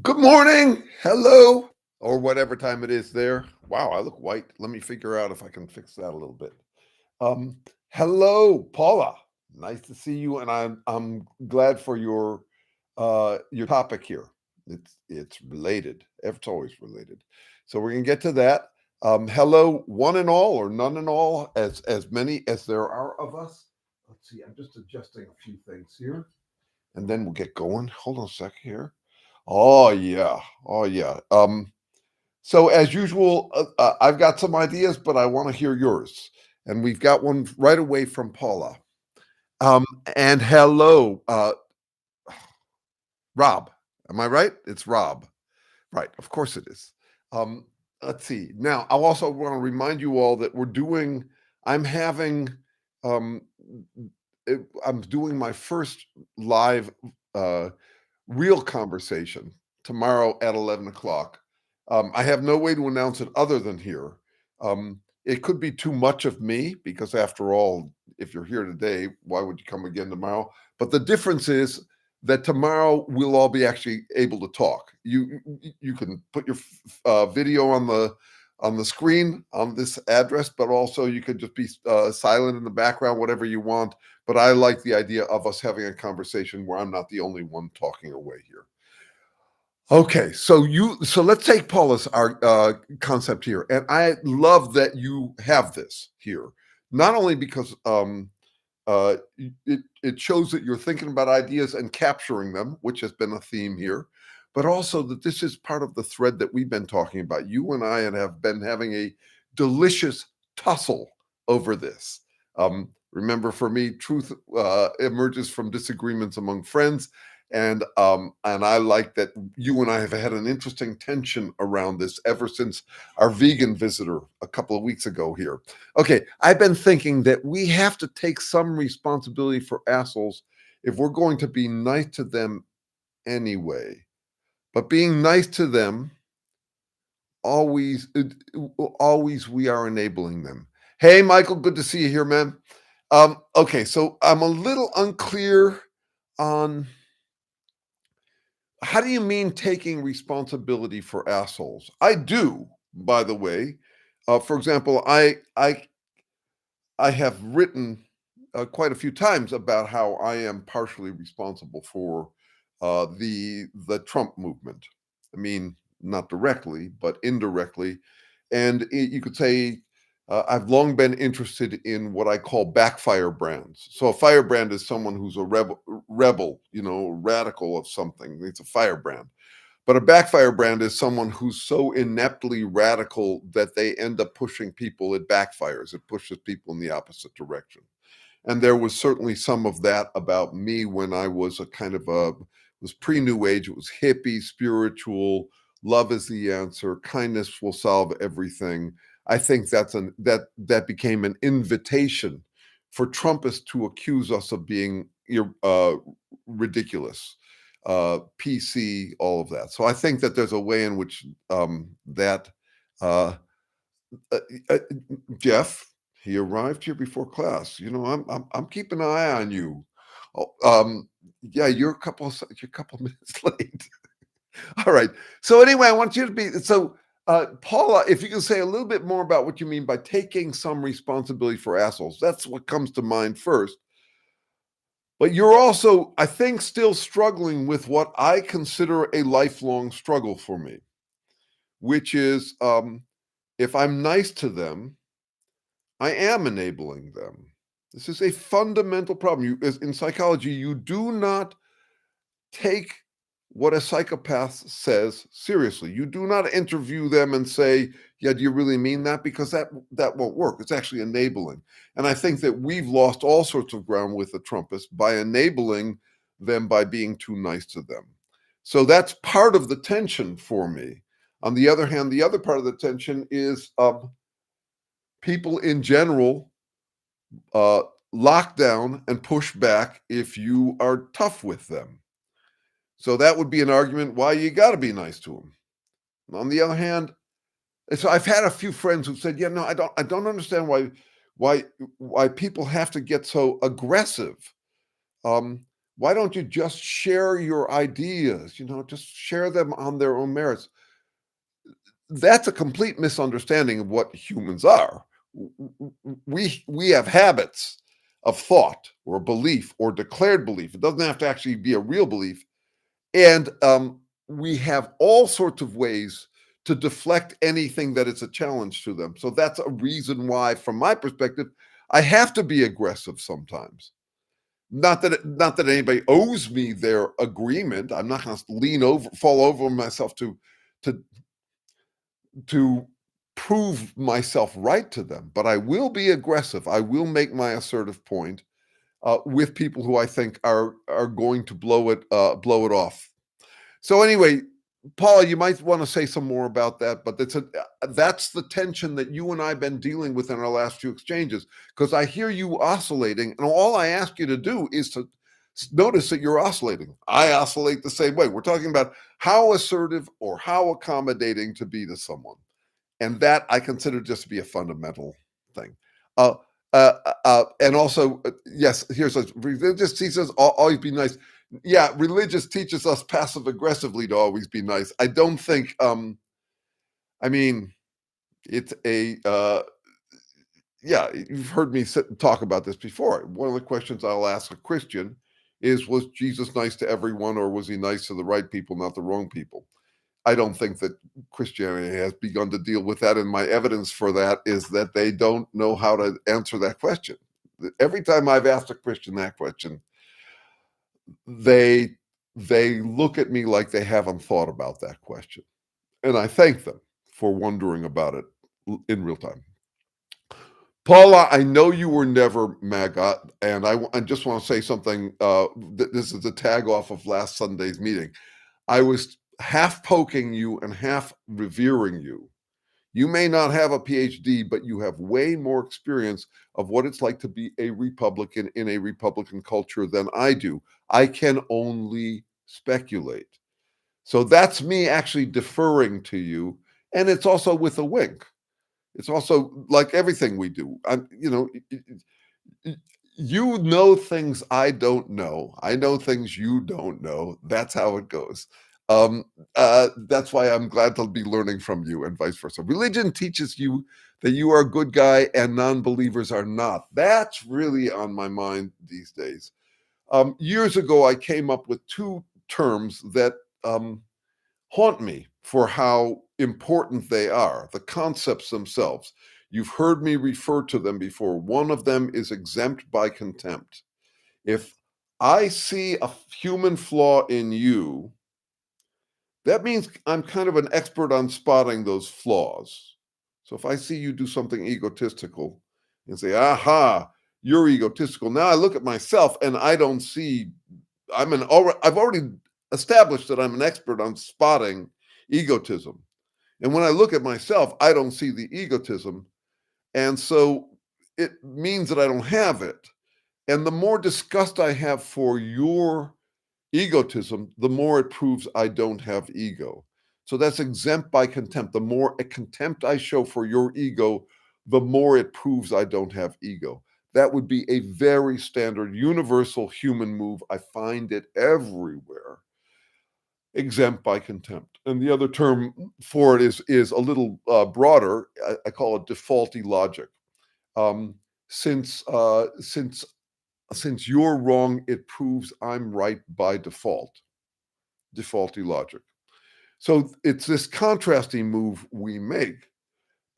Good morning. Hello. Or whatever time it is there. Wow, I look white. Let me figure out if I can fix that a little bit. Um, Hello, Paula. Nice to see you, and I'm glad for your topic here. It's related. It's always related. So we're gonna get to that. Hello, one and all, or none and all, as many as there are of us. Let's see. I'm just adjusting a few things here, and then we'll get going. Hold on a second here. Oh yeah. Oh yeah. So as usual, I've got some ideas, but I want to hear yours. And we've got one right away from Paula. Um, and hello, Rob. Am I right? It's Rob. Right. Of course it is. Um, let's see. Now, I also want to remind you all that I'm having, um, I'm doing my first live uh, real conversation tomorrow at 11 o'clock. I have no way to announce it other than here. It could be too much of me because, after all, if you're here today, why would you come again tomorrow? But the difference is that tomorrow we'll all be actually able to talk. You can put your video on the screen on this address, but also you could just be silent in the background, whatever you want. But I like the idea of us having a conversation where I'm not the only one talking away here. Okay, so let's take Paula's our concept here, and I love that you have this here, not only because it shows that you're thinking about ideas and capturing them, which has been a theme here, but also that this is part of the thread that we've been talking about. You and I have been having a delicious tussle over this. Remember, for me, truth emerges from disagreements among friends, and I like that you and I have had an interesting tension around this ever since our vegan visitor a couple of weeks ago here. Okay, I've been thinking that we have to take some responsibility for assholes if we're going to be nice to them anyway. But being nice to them always, always we are enabling them. Hey, Michael, good to see you here, man. Okay, so I'm a little unclear on how do you mean taking responsibility for assholes? I do, by the way. For example, I have written quite a few times about how I am partially responsible for the Trump movement. I mean, not directly, but indirectly. And you could say I've long been interested in what I call backfire brands. So a firebrand is someone who's a rebel, radical of something. It's a firebrand. But a backfire brand is someone who's so ineptly radical that they end up pushing people. It backfires. It pushes people in the opposite direction. And there was certainly some of that about me when I was was pre-New Age. It was hippie, spiritual, love is the answer, kindness will solve everything. I think that became an invitation for Trumpists to accuse us of being ridiculous, PC, all of that. So I think that there's a way in which that uh, uh, uh, Jeff, he arrived here before class. I'm keeping an eye on you. Oh, yeah, you're a couple minutes late. All right. So anyway, I want you to be so. Paula, if you can say a little bit more about what you mean by taking some responsibility for assholes, that's what comes to mind first. But you're also, I think, still struggling with what I consider a lifelong struggle for me, which is if I'm nice to them, I am enabling them. This is a fundamental problem. In psychology, you do not take what a psychopath says seriously. You do not interview them and say, "Yeah, do you really mean that?" Because that won't work. It's actually enabling. And I think that we've lost all sorts of ground with the Trumpists by enabling them by being too nice to them. So that's part of the tension for me. On the other hand, the other part of the tension is people in general uh, lock down and push back if you are tough with them. So that would be an argument why you got to be nice to them. On the other hand, so I've had a few friends who said, "Yeah, no, I don't understand why people have to get so aggressive." Um, Why don't you just share your ideas? Just share them on their own merits. That's a complete misunderstanding of what humans are. We have habits of thought or belief or declared belief. It doesn't have to actually be a real belief. And we have all sorts of ways to deflect anything that is a challenge to them. So that's a reason why, from my perspective, I have to be aggressive sometimes. Not that anybody owes me their agreement. I'm not going to fall over myself to to prove myself right to them, but I will be aggressive. I will make my assertive point with people who I think are going to blow it off. So anyway, Paula, you might want to say some more about that, but that's the tension that you and I've been dealing with in our last few exchanges, because I hear you oscillating, and all I ask you to do is to notice that you're oscillating. I oscillate the same way. We're talking about how assertive or how accommodating to be to someone. And that I consider just to be a fundamental thing. Uh, and also, yes, here's a religious teaches always be nice. Yeah, religious teaches us passive aggressively to always be nice. I don't think. I mean, it's a. Yeah, you've heard me talk about this before. One of the questions I'll ask a Christian is, was Jesus nice to everyone, or was he nice to the right people, not the wrong people? I don't think that Christianity has begun to deal with that, and my evidence for that is that they don't know how to answer that question. Every time I've asked a Christian that question, they look at me like they haven't thought about that question, and I thank them for wondering about it in real time. Paula, I know you were never MAGA, and I just want to say something. This is a tag off of last Sunday's meeting. I was half poking you and half revering you. You may not have a PhD, but you have way more experience of what it's like to be a Republican in a Republican culture than I do. I can only speculate. So that's me actually deferring to you. And it's also with a wink. It's also like everything we do. You know things I don't know. I know things you don't know. That's how it goes. Um, that's why I'm glad to be learning from you and vice versa. Religion teaches you that you are a good guy and non-believers are not. That's really on my mind these days. Years ago, I came up with two terms that haunt me for how important they are, the concepts themselves. You've heard me refer to them before. One of them is exempt by contempt. If I see a human flaw in you, that means I'm kind of an expert on spotting those flaws. So if I see you do something egotistical and say, aha, you're egotistical. Now I look at myself and I don't see, I've already established that I'm an expert on spotting egotism. And when I look at myself, I don't see the egotism. And so it means that I don't have it. And the more disgust I have for your egotism, the more it proves I don't have ego. So that's exempt by contempt. The more a contempt I show for your ego, the more it proves I don't have ego. That would be a very standard, universal human move. I find it everywhere. Exempt by contempt. And the other term for it is a little broader. I call it defaulty logic. Um, since you're wrong, it proves I'm right by default. Defaulty logic. So it's this contrasting move we make.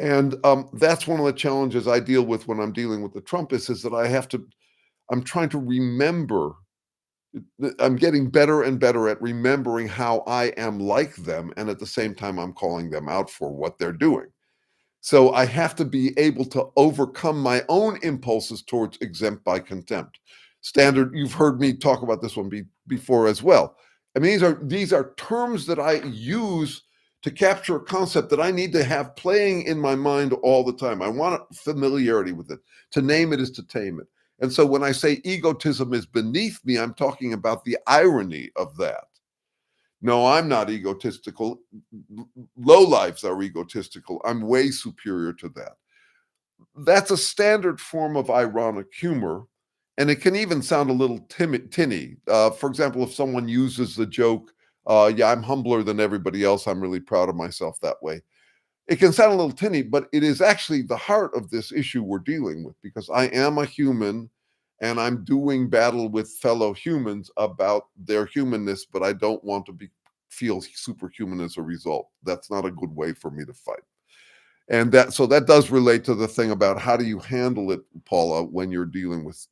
And that's one of the challenges I deal with when I'm dealing with the Trumpists is that I'm trying to remember. I'm getting better and better at remembering how I am like them. And at the same time, I'm calling them out for what they're doing. So I have to be able to overcome my own impulses towards exempt by contempt. Standard, you've heard me talk about this one before as well. I mean, these are terms that I use to capture a concept that I need to have playing in my mind all the time. I want familiarity with it. To name it is to tame it. And so when I say egotism is beneath me, I'm talking about the irony of that. No, I'm not egotistical. Lowlifes are egotistical. I'm way superior to that. That's a standard form of ironic humor. And it can even sound a little tinny. For example, if someone uses the joke, yeah, I'm humbler than everybody else. I'm really proud of myself that way. It can sound a little tinny, but it is actually the heart of this issue we're dealing with, because I am a human and I'm doing battle with fellow humans about their humanness, but I don't want to feel superhuman as a result. That's not a good way for me to fight. And that does relate to the thing about how do you handle it, Paula, when you're dealing with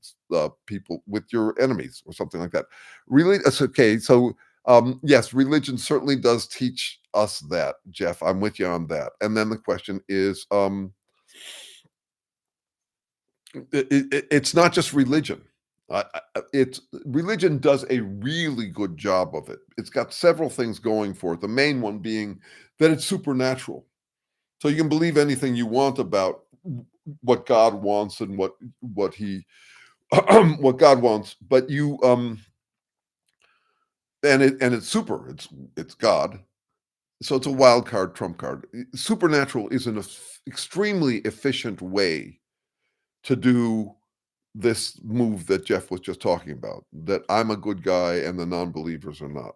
people, with your enemies or something like that. Really, it's okay. So yes, religion certainly does teach us that, Jeff. I'm with you on that. And then the question is, it's not just religion. It's religion does a really good job of it. It's got several things going for it. The main one being that it's supernatural. So you can believe anything you want about what God wants and what he what God wants, but you and it's super. It's God. So it's a wild card, trump card. Supernatural is an extremely efficient way to do this move that Jeff was just talking about. That I'm a good guy and the non-believers are not.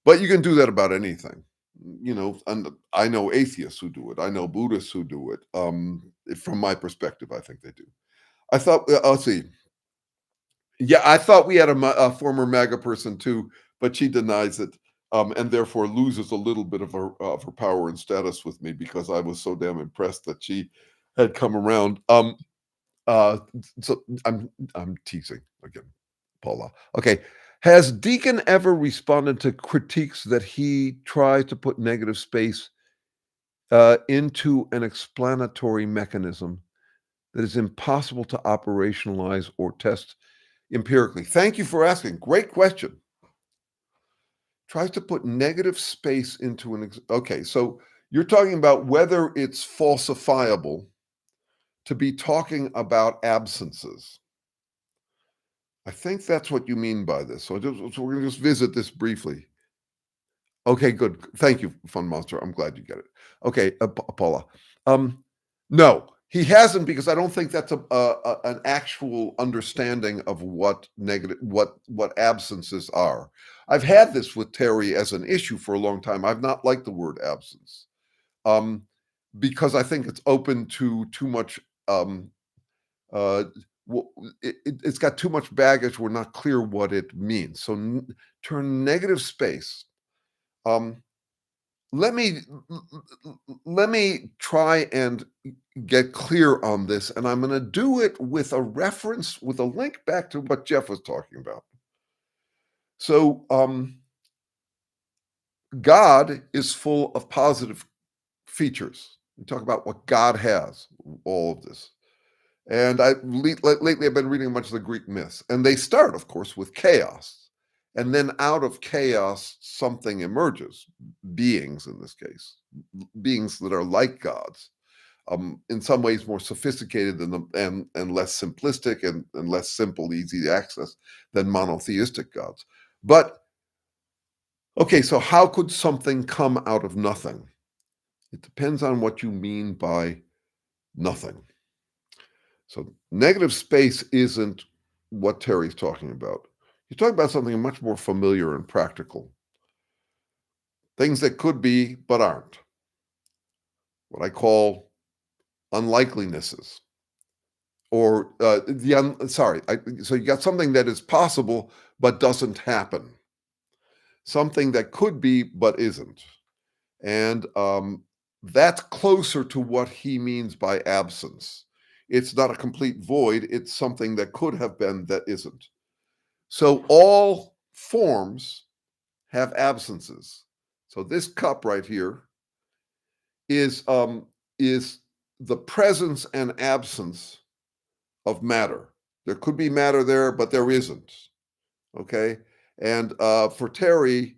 But you can do that about anything. And I know atheists who do it. I know Buddhists who do it. From my perspective, I think they do. I thought, let's see. Yeah, I thought we had a former MAGA person too, but she denies it, and therefore loses a little bit of her power and status with me because I was so damn impressed that she had come around. Uh, so I'm teasing again, Paula. Okay. Has Deacon ever responded to critiques that he tried to put negative space into an explanatory mechanism that is impossible to operationalize or test empirically? Thank you for asking. Great question. Tries to put negative space into okay, so you're talking about whether it's falsifiable to be talking about absences. I think that's what you mean by this. So we're going to just visit this briefly. Okay, good. Thank you, Fun Monster. I'm glad you get it. Okay, Paula. No, he hasn't, because I don't think that's an actual understanding of what absences are. I've had this with Terry as an issue for a long time. I've not liked the word absence, because I think it's open to too much. Uh, it's got too much baggage. We're not clear what it means. So turn negative space. Let me try and get clear on this, and I'm going to do it with a reference, with a link back to what Jeff was talking about. So God is full of positive features. We talk about what God has, all of this. And lately I've been reading a bunch of the Greek myths, and they start, of course, with chaos. And then out of chaos, something emerges, beings in this case, beings that are like gods, in some ways more sophisticated and less simplistic and less simple, easy to access than monotheistic gods. But, okay, so how could something come out of nothing? It depends on what you mean by nothing. So negative space isn't what Terry's talking about. He's talking about something much more familiar and practical. Things that could be but aren't. What I call unlikelinesses. Or so you got something that is possible but doesn't happen. Something that could be but isn't. And that's closer to what he means by absence. It's not a complete void. It's something that could have been that isn't. So all forms have absences. So this cup right here is the presence and absence of matter. There could be matter there, but there isn't. Okay, and for Terry,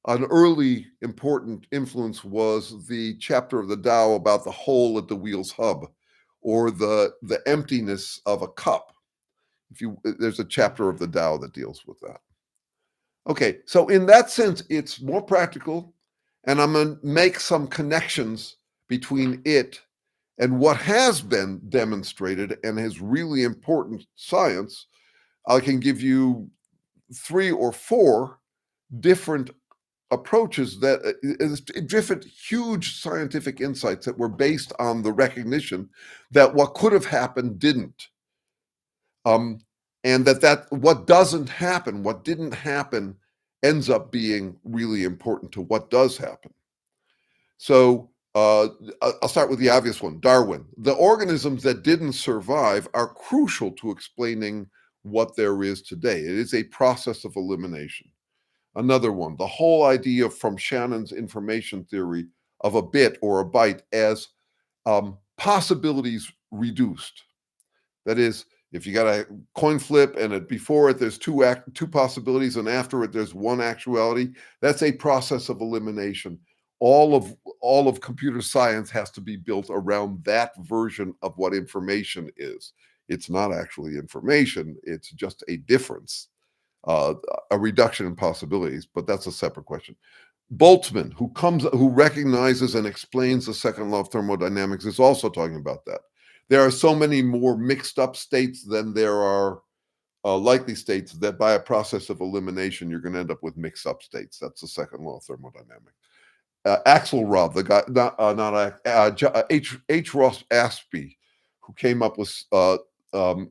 an early important influence was the chapter of the Tao about the hole at the wheel's hub, or the emptiness of a cup. There's a chapter of the Tao that deals with that. Okay, so in that sense, it's more practical, and I'm going to make some connections between it and what has been demonstrated and is really important science, I can give you 3 or 4 different approaches that different huge scientific insights that were based on the recognition that what could have happened didn't. Um, and that what doesn't happen, what didn't happen, ends up being really important to what does happen. So I'll start with the obvious one, Darwin. The organisms that didn't survive are crucial to explaining what there is today. It is a process of elimination. Another one, the whole idea from Shannon's information theory of a bit or a byte as possibilities reduced. That is, if you got a coin flip and before it there's two possibilities and after it there's one actuality, that's a process of elimination. All of computer science has to be built around that version of what information is. It's not actually information, it's just a difference, uh, a reduction in possibilities, but that's a separate question. Boltzmann, who recognizes and explains the second law of thermodynamics, is also talking about that. There are so many more mixed up states than there are likely states that by a process of elimination, you're going to end up with mixed up states. That's the second law of thermodynamics. Axelrod, the guy, not H. Ross Aspey, who came up with um,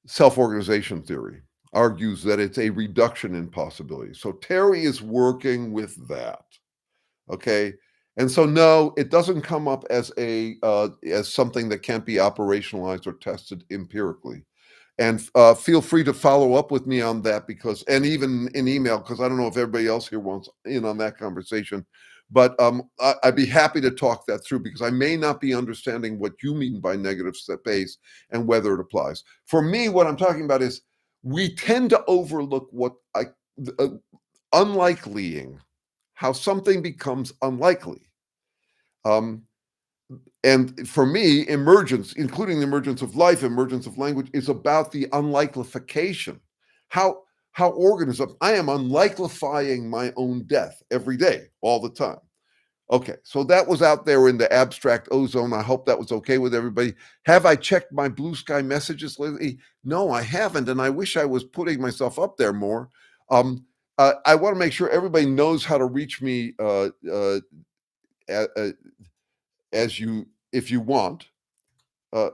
self-organization theory, argues that it's a reduction in possibilities. So Terry is working with that. Okay. And so no, it doesn't come up as as something that can't be operationalized or tested empirically. And feel free to follow up with me on that and even in email, because I don't know if everybody else here wants in on that conversation. But I'd be happy to talk that through because I may not be understanding what you mean by negative space and whether it applies. For me, what I'm talking about is we tend to overlook uh, unlikelying, how something becomes unlikely. Um, and for me, emergence, including the emergence of life, emergence of language, is about the unlikelification. How organisms, I am unlikelifying my own death every day, all the time. Okay, so that was out there in the abstract ozone. I hope that was okay with everybody. Have I checked my blue sky messages lately? No, I haven't, and I wish I was putting myself up there more. I want to make sure everybody knows how to reach me as you, if you want. Uh,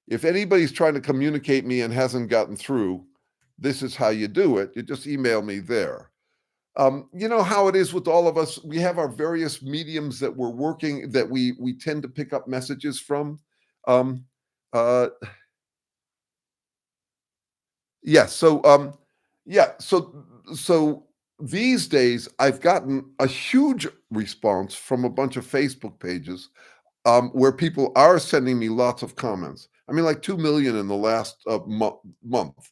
if anybody's trying to communicate me and hasn't gotten through, this is how you do it. You just email me there. You know how it is with all of us. We have our various mediums that we're working that we tend to pick up messages from. Um, uh, yeah. Yeah. So these days I've gotten a huge response from a bunch of Facebook pages where people are sending me lots of comments. I mean, like 2 million in the last month.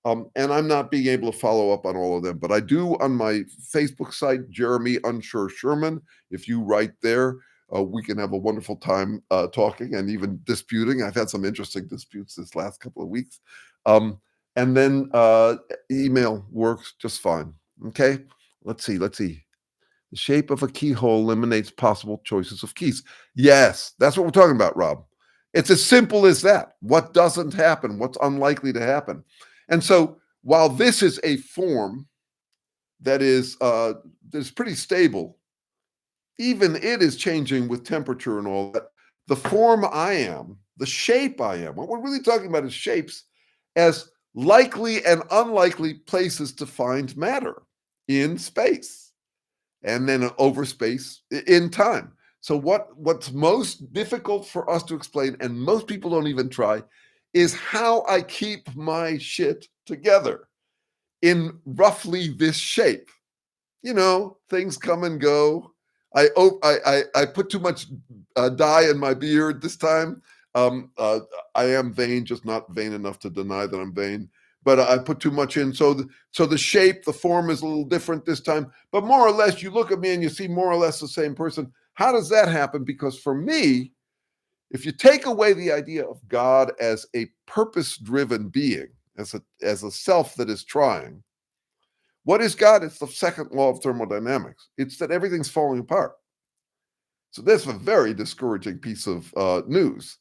And I'm not being able to follow up on all of them, but I do on my Facebook site, Jeremy Sherman. If you write there, we can have a wonderful time talking and even disputing. I've had some interesting disputes this last couple of weeks. Um, and then email works just fine. Okay, let's see. The shape of a keyhole eliminates possible choices of keys. Yes, that's what we're talking about, Rob. It's as simple as that. What doesn't happen? What's unlikely to happen? And so while this is a form that is pretty stable, even it is changing with temperature and all that. The form I am, the shape I am, what we're really talking about is shapes as likely and unlikely places to find matter in space and then over space in time. So what's most difficult for us to explain, and most people don't even try, is how I keep my shit together in roughly this shape. You know, things come and go. I put too much dye in my beard this time. Um, uh, I am vain, just not vain enough to deny that I'm vain. But I put too much in, so the shape, the form is a little different this time. But more or less, you look at me and you see more or less the same person. How does that happen? Because for me, if you take away the idea of God as a purpose-driven being, as a self that is trying, what is God? It's the second law of thermodynamics. It's that everything's falling apart. So that's a very discouraging piece of news.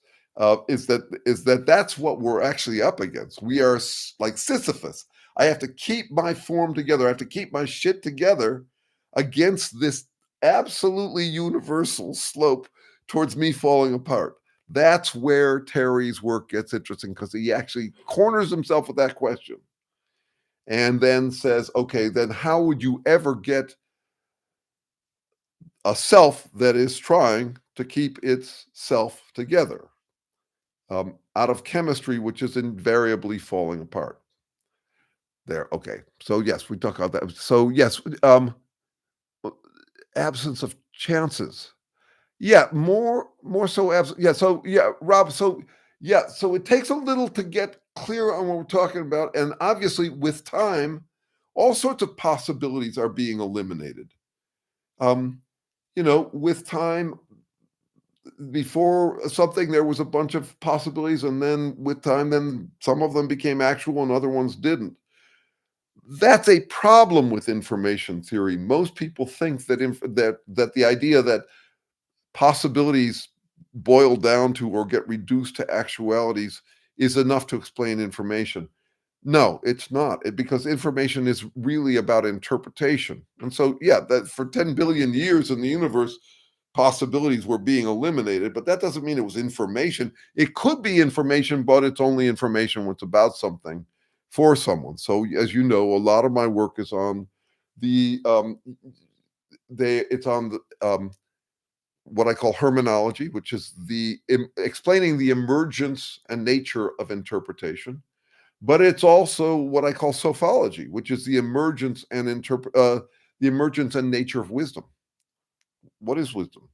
is that that's what we're actually up against. We are like Sisyphus. I have to keep my form together. I have to keep my shit together against this absolutely universal slope towards me falling apart. That's where Terry's work gets interesting because he actually corners himself with that question and then says, okay, then how would you ever get a self that is trying to keep its self together out of chemistry, which is invariably falling apart? There, okay. So yes, we talk about that. So yes, absence of chances. Yeah, more so. Yeah. So yeah, Rob. So yeah. So it takes a little to get clear on what we're talking about, and obviously, with time, all sorts of possibilities are being eliminated. Um, with time, before something, there was a bunch of possibilities, and then with time, then some of them became actual, and other ones didn't. That's a problem with information theory. Most people think that the idea that possibilities boil down to or get reduced to actualities is enough to explain information. No, it's not, because information is really about interpretation. And so, yeah, that for 10 billion years in the universe, possibilities were being eliminated, but that doesn't mean it was information. It could be information, but it's only information when it's about something for someone. So, as you know, a lot of my work is on the it's on the what I call hermeneology, which is explaining the emergence and nature of interpretation. But it's also what I call sophology, which is the emergence and the emergence and nature of wisdom. What is wisdom?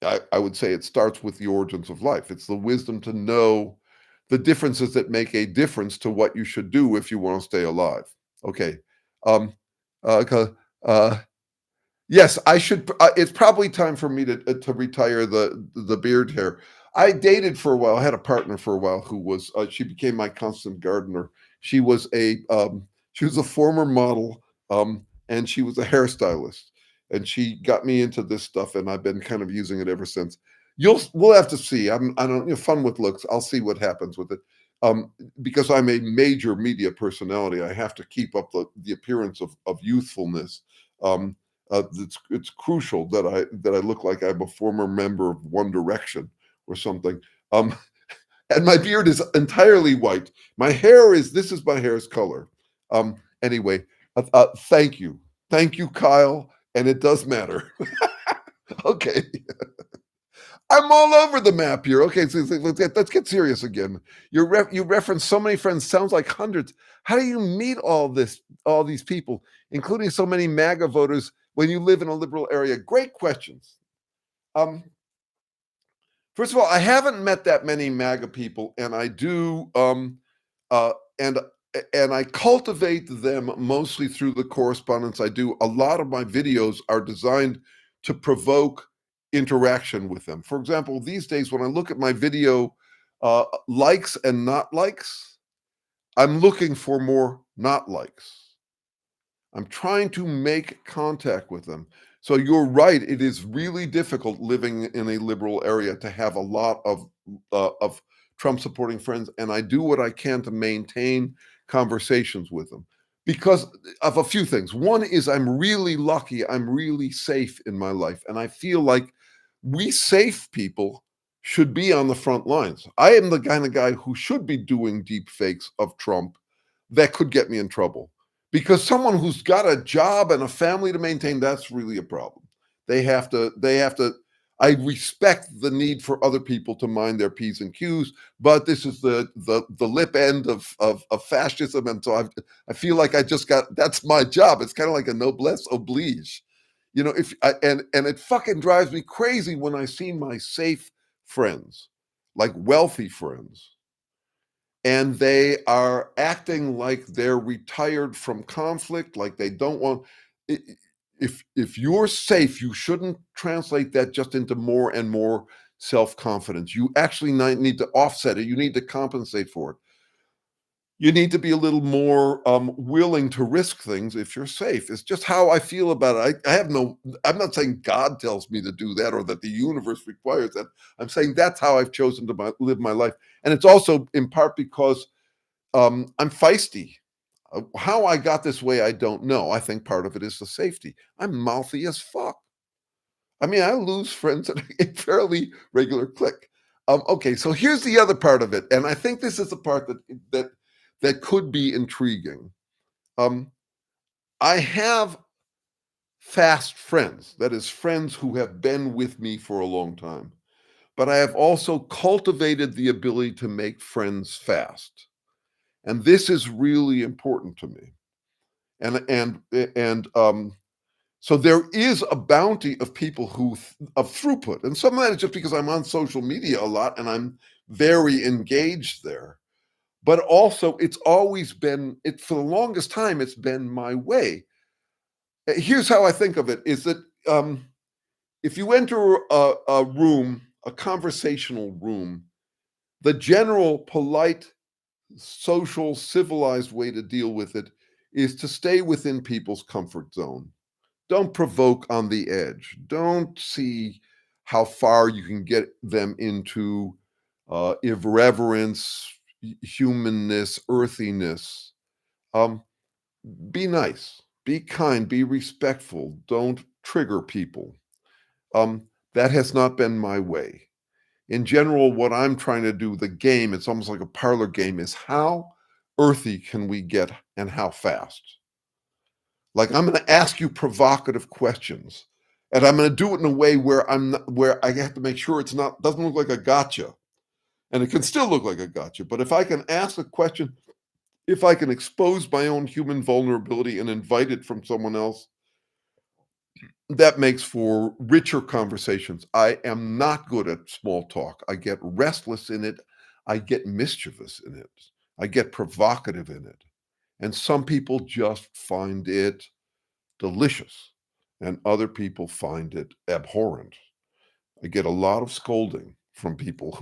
I would say it starts with the origins of life. It's the wisdom to know the differences that make a difference to what you should do if you want to stay alive. Okay. Um, uh, uh, Yes, I should. It's probably time for me to retire the beard hair. I dated for a while. I had a partner for a while who was. She became my constant gardener. She was a former model, and she was a hairstylist, and she got me into this stuff, and I've been kind of using it ever since. We'll have to see. I don't fun with looks. I'll see what happens with it. Because I'm a major media personality, I have to keep up the appearance of youthfulness. It's crucial that I look like I'm a former member of One Direction or something. Um, and my beard is entirely white. This is my hair's color. Anyway, thank you, Kyle. And it does matter. Okay, I'm all over the map here. Okay, so let's get serious again. You referenced so many friends, sounds like hundreds. How do you meet all these people, including so many MAGA voters, when you live in a liberal area? Great questions. Um, First of all, I haven't met that many MAGA people, and I do, uh, and and I cultivate them mostly through the correspondence I do. A lot of my videos are designed to provoke interaction with them. For example, these days when I look at my video likes and not likes, I'm looking for more not likes. I'm trying to make contact with them. So you're right. It is really difficult living in a liberal area to have a lot of Trump supporting friends, and I do what I can to maintain conversations with them because of a few things. One is I'm really lucky. I'm really safe in my life, and I feel like we safe people should be on the front lines. I am the kind of guy who should be doing deep fakes of Trump that could get me in trouble. Because someone who's got a job and a family to maintain, that's really a problem. They have to. I respect the need for other people to mind their P's and Q's, but this is the lip end of fascism. And so I feel like that's my job. It's kind of like a noblesse oblige. And it fucking drives me crazy when I see my safe friends, like wealthy friends, and they are acting like they're retired from conflict, like they don't want. If you're safe, you shouldn't translate that just into more and more self-confidence. You actually need to offset it. You need to compensate for it. You need to be a little more willing to risk things if you're safe. It's just how I feel about it. I have no, I'm not saying God tells me to do that or that the universe requires that. I'm saying that's how I've chosen to live my life. And it's also in part because I'm feisty. How I got this way, I don't know. I think part of it is the safety. I'm mouthy as fuck. I mean, I lose friends at a fairly regular click. Okay, so here's the other part of it, and I think this is the part that that could be intriguing. Um, I have fast friends, that is, friends who have been with me for a long time, but I have also cultivated the ability to make friends fast, and this is really important to me. And so there is a bounty of people of throughput, and some of that is just because I'm on social media a lot and I'm very engaged there. But also, it's always been it for the longest time. It's been my way. Here's how I think of it: is that if you enter a room, a conversational room, the general polite, social, civilized way to deal with it is to stay within people's comfort zone. Don't provoke on the edge. Don't see how far you can get them into irreverence, humanness, earthiness. Um, be nice, be kind, be respectful. Don't trigger people. That has not been my way. In general, what I'm trying to do, the game, it's almost like a parlor game, is how earthy can we get and how fast? Like I'm going to ask you provocative questions, and I'm going to do it in a way where where I have to make sure it's not doesn't look like a gotcha, and it can still look like a gotcha. But if I can ask a question, if I can expose my own human vulnerability and invite it from someone else, that makes for richer conversations. I am not good at small talk. I get restless in it. I get mischievous in it. I get provocative in it. And some people just find it delicious, and other people find it abhorrent. I get a lot of scolding from people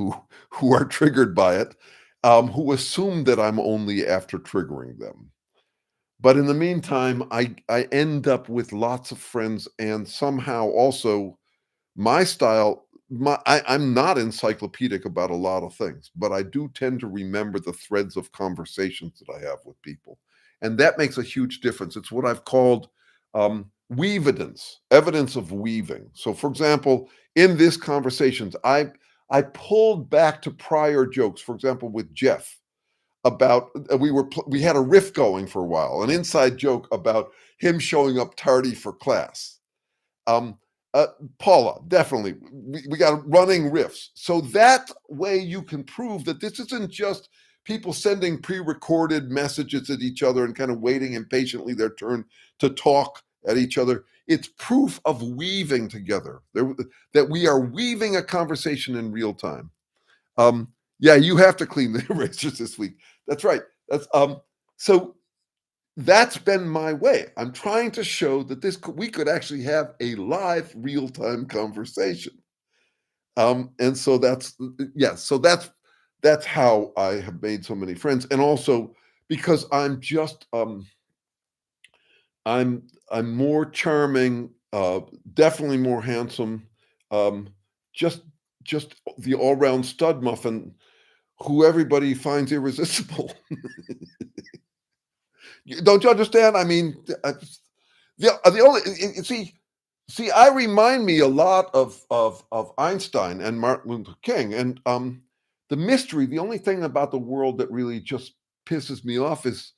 who are triggered by it, who assume that I'm only after triggering them. But in the meantime, I end up with lots of friends, and somehow also my style. I'm not encyclopedic about a lot of things, but I do tend to remember the threads of conversations that I have with people, and that makes a huge difference. It's what I've called weavedance, evidence of weaving. So, for example, in this conversations, I pulled back to prior jokes. For example, with Jeff about we had a riff going for a while, an inside joke about him showing up tardy for class. Um, Paula, definitely, we got running riffs. So that way you can prove that this isn't just people sending pre-recorded messages at each other and kind of waiting impatiently their turn to talk at each other. It's proof of weaving together, that we are weaving a conversation in real time. Um, yeah, you have to clean the erasers this week. That's right. So that's been my way. I'm trying to show that we could actually have a live, real-time conversation. And so that's how I have made so many friends. And also because I'm more charming, definitely more handsome, um, just just the all-round stud muffin who everybody finds irresistible. Don't you understand? I mean, the only see, I remind me a lot of Einstein and Martin Luther King, and the mystery. The only thing about the world that really just pisses me off is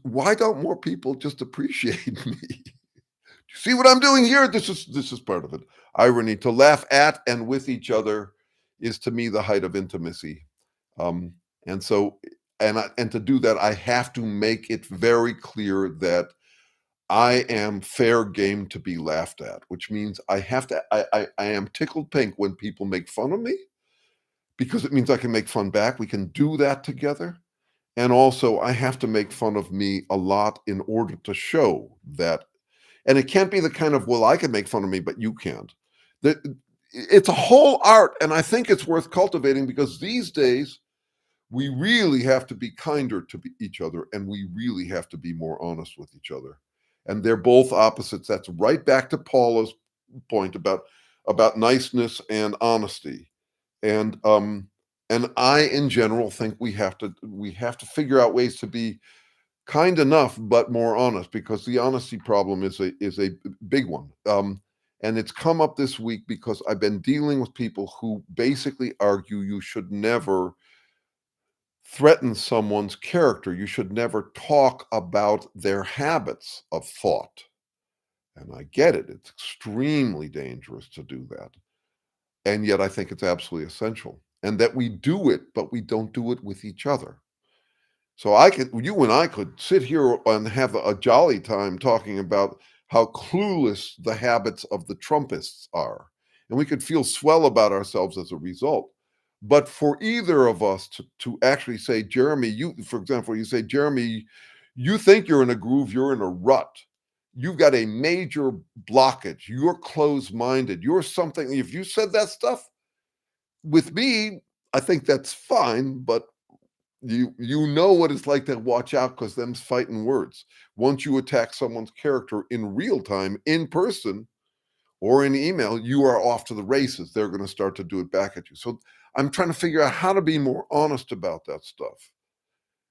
why don't more people just appreciate me? You see what I'm doing here? This is part of it. Irony. To laugh at and with each other is to me the height of intimacy. Um, and so, and to do that, I have to make it very clear that I am fair game to be laughed at, which means I have to. I am tickled pink when people make fun of me because it means I can make fun back. We can do that together. And also, I have to make fun of me a lot in order to show that. And it can't be the kind of, well, I can make fun of me, but you can't. That it's a whole art, and I think it's worth cultivating because these days We really have to be kinder to each other, and we really have to be more honest with each other. And they're both opposites. That's right back to Paula's point about niceness and honesty. And I, in general, think we have to figure out ways to be kind enough, but more honest, because the honesty problem is a big one. And it's come up this week because I've been dealing with people who basically argue you should never threaten someone's character. You should never talk about their habits of thought. And I get it. It's extremely dangerous to do that. And yet I think it's absolutely essential. And that we do it, but we don't do it with each other. So you and I could sit here and have a jolly time talking about how clueless the habits of the Trumpists are. And we could feel swell about ourselves as a result. But for either of us to actually say, Jeremy, for example, you say, Jeremy, you think you're in a groove, you're in a rut. You've got a major blockage. You're closed-minded. You're something. If you said that stuff with me, I think that's fine, but you know what it's like to watch out because them's fighting words. Once you attack someone's character in real time, in person, or in email, you are off to the races. They're going to start to do it back at you. So I'm trying to figure out how to be more honest about that stuff.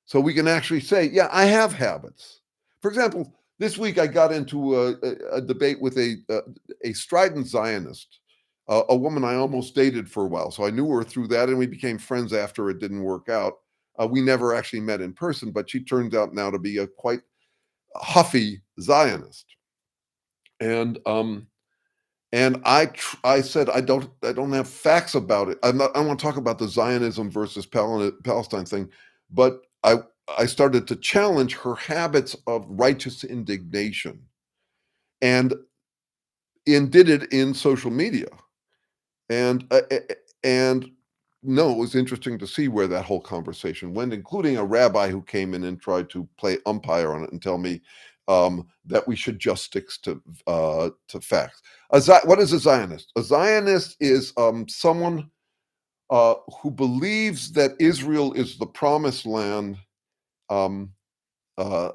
So we can actually say, yeah, I have habits. For example, this week I got into a debate with a strident Zionist, a woman I almost dated for a while. So I knew her through that, and we became friends after it didn't work out. We never actually met in person, but she turns out now to be a quite huffy Zionist. And I said I don't have facts about it. I don't want to talk about the Zionism versus Palestine thing, but I started to challenge her habits of righteous indignation, and did it in social media, and and no, it was interesting to see where that whole conversation went, including a rabbi who came in and tried to play umpire on it and tell me that we should just stick to facts. What is a Zionist? A Zionist is someone who believes that Israel is the promised land. Um, uh,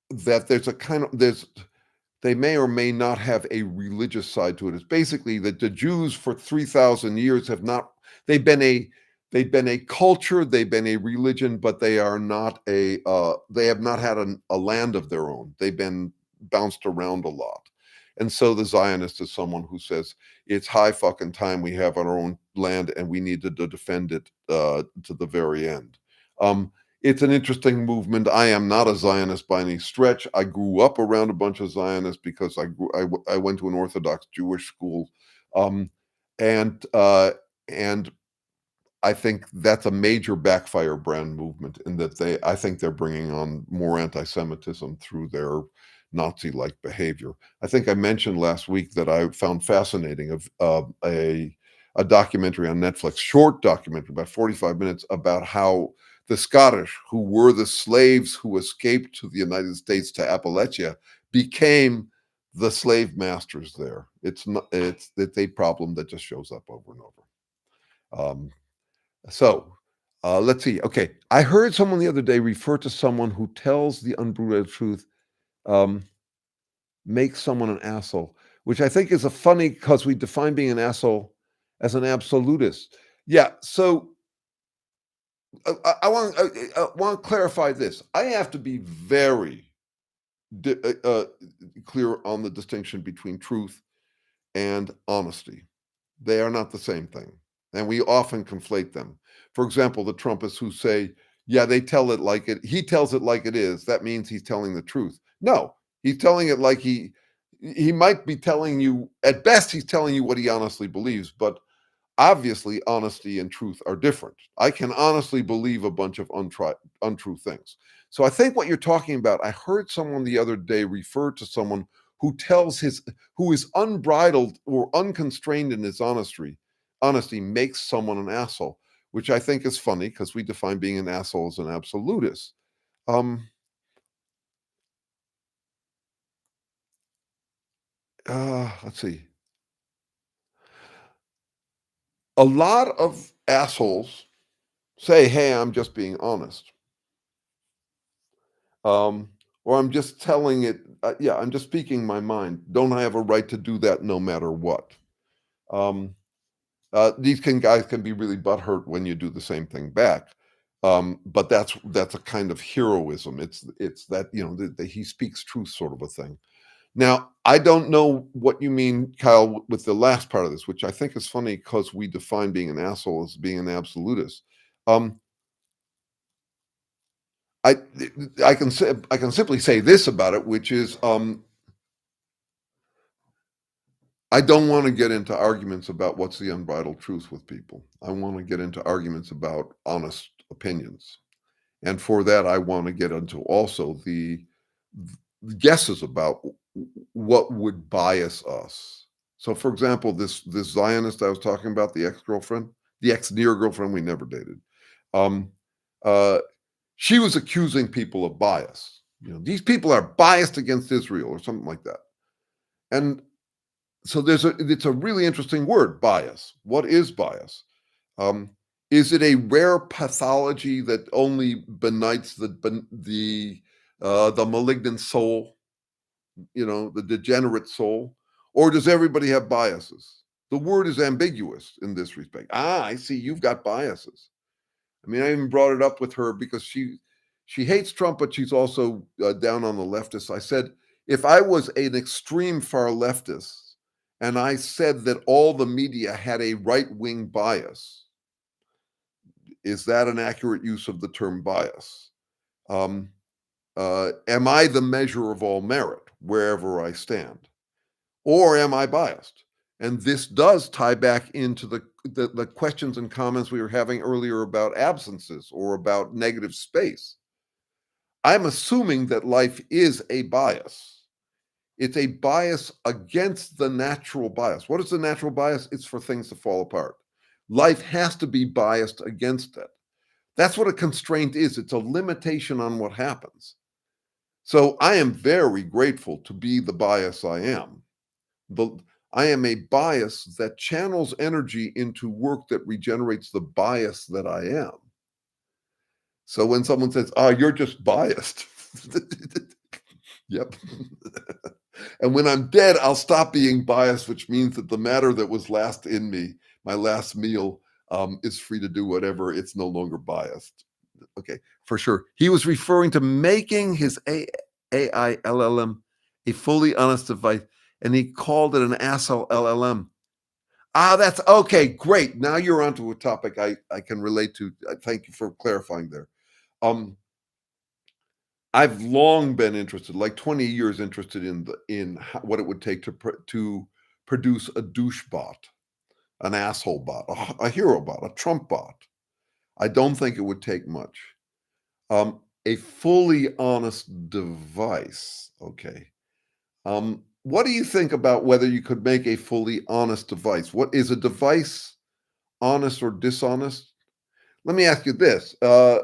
that there's a kind of there's they may or may not have a religious side to it. It's basically that the Jews for 3,000 years have not, they've been a, they've been a culture, they've been a religion, but they are not they have not had a land of their own. They've been bounced around a lot. And so the Zionist is someone who says, it's high fucking time we have our own land and we need to defend it to the very end. It's an interesting movement. I am not a Zionist by any stretch. I grew up around a bunch of Zionists because I went to an Orthodox Jewish school, um, and and I think that's a major backfire brand movement in that I think they're bringing on more anti-Semitism through their Nazi-like behavior. I think I mentioned last week that I found fascinating of a documentary on Netflix, short documentary, about 45 minutes, about how the Scottish, who were the slaves who escaped to the United States to Appalachia, became the slave masters there. It's a problem that just shows up over and over. Let's see. Okay, I heard someone the other day refer to someone who tells the unbridled truth, um, makes someone an asshole, which I think is a funny because we define being an asshole as an absolutist. Yeah. So I want to clarify this. I have to be very clear on the distinction between truth and honesty. They are not the same thing, and we often conflate them. For example, the Trumpists who say, "Yeah, they tell it like it. He tells it like it is. That means he's telling the truth." No, he's telling it like he might be telling you. At best, he's telling you what he honestly believes, but obviously honesty and truth are different. I can honestly believe a bunch of untrue things. So I think what you're talking about, I heard someone the other day refer to someone who is unbridled or unconstrained in his honesty makes someone an asshole, which I think is funny because we define being an asshole as an absolutist. Um, let's see. A lot of assholes say, hey, I'm just being honest. Um, or I'm just telling it, yeah, I'm just speaking my mind. Don't I have a right to do that no matter what? Um, guys can be really butthurt when you do the same thing back. But that's a kind of heroism. It's that, he speaks truth sort of a thing. Now, I don't know what you mean, Kyle, with the last part of this, which I think is funny because we define being an asshole as being an absolutist. Um, I I can simply say this about it, which is I don't want to get into arguments about what's the unbridled truth with people. I want to get into arguments about honest opinions. And for that, I want to get into also the guesses about what would bias us. So, for example, this Zionist I was talking about, the ex-girlfriend, the ex-near girlfriend we never dated, um, uh, she was accusing people of bias. These people are biased against Israel or something like that. And so it's a really interesting word, bias. What is bias? Um, is it a rare pathology that only benights the malignant soul, the degenerate soul, or does everybody have biases? The word is ambiguous in this respect. I see you've got biases. I mean, I even brought it up with her because she hates Trump, but she's also down on the leftists. I said, if I was an extreme far leftist and I said that all the media had a right wing bias, is that an accurate use of the term bias? Um, am I the measure of all merit wherever I stand? Or am I biased? And this does tie back into the questions and comments we were having earlier about absences or about negative space. I'm assuming that life is a bias. It's a bias against the natural bias. What is the natural bias? It's for things to fall apart. Life has to be biased against it. That's what a constraint is. It's a limitation on what happens. So I am very grateful to be the bias I am. I am a bias that channels energy into work that regenerates the bias that I am. So when someone says, "Oh, you're just biased," yep. And when I'm dead, I'll stop being biased, which means that the matter that was last in me, my last meal, is free to do whatever. It's no longer biased. Okay, for sure. He was referring to making his AI LLM a fully honest device, and he called it an asshole LLM. That's okay. Great. Now you're onto a topic I can relate to. Thank you for clarifying there. Um, I've long been interested, like 20 years interested in what it would take to produce a douche bot, an asshole bot, a hero bot, a Trump bot. I don't think it would take much. A fully honest device. Okay. What do you think about whether you could make a fully honest device? What is a device honest or dishonest? Let me ask you this: a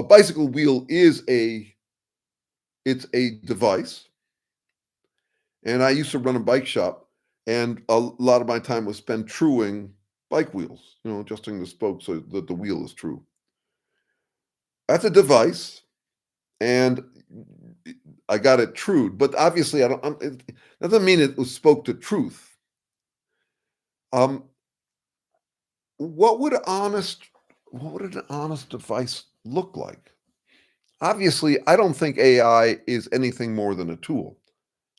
bicycle wheel it's a device, and I used to run a bike shop, and a lot of my time was spent truing bike wheels. Adjusting the spokes so that the wheel is true. That's a device, and I got it trued, but obviously I don't. It doesn't mean it was spoke to truth. Um, what would an honest device look like? Obviously, I don't think AI is anything more than a tool.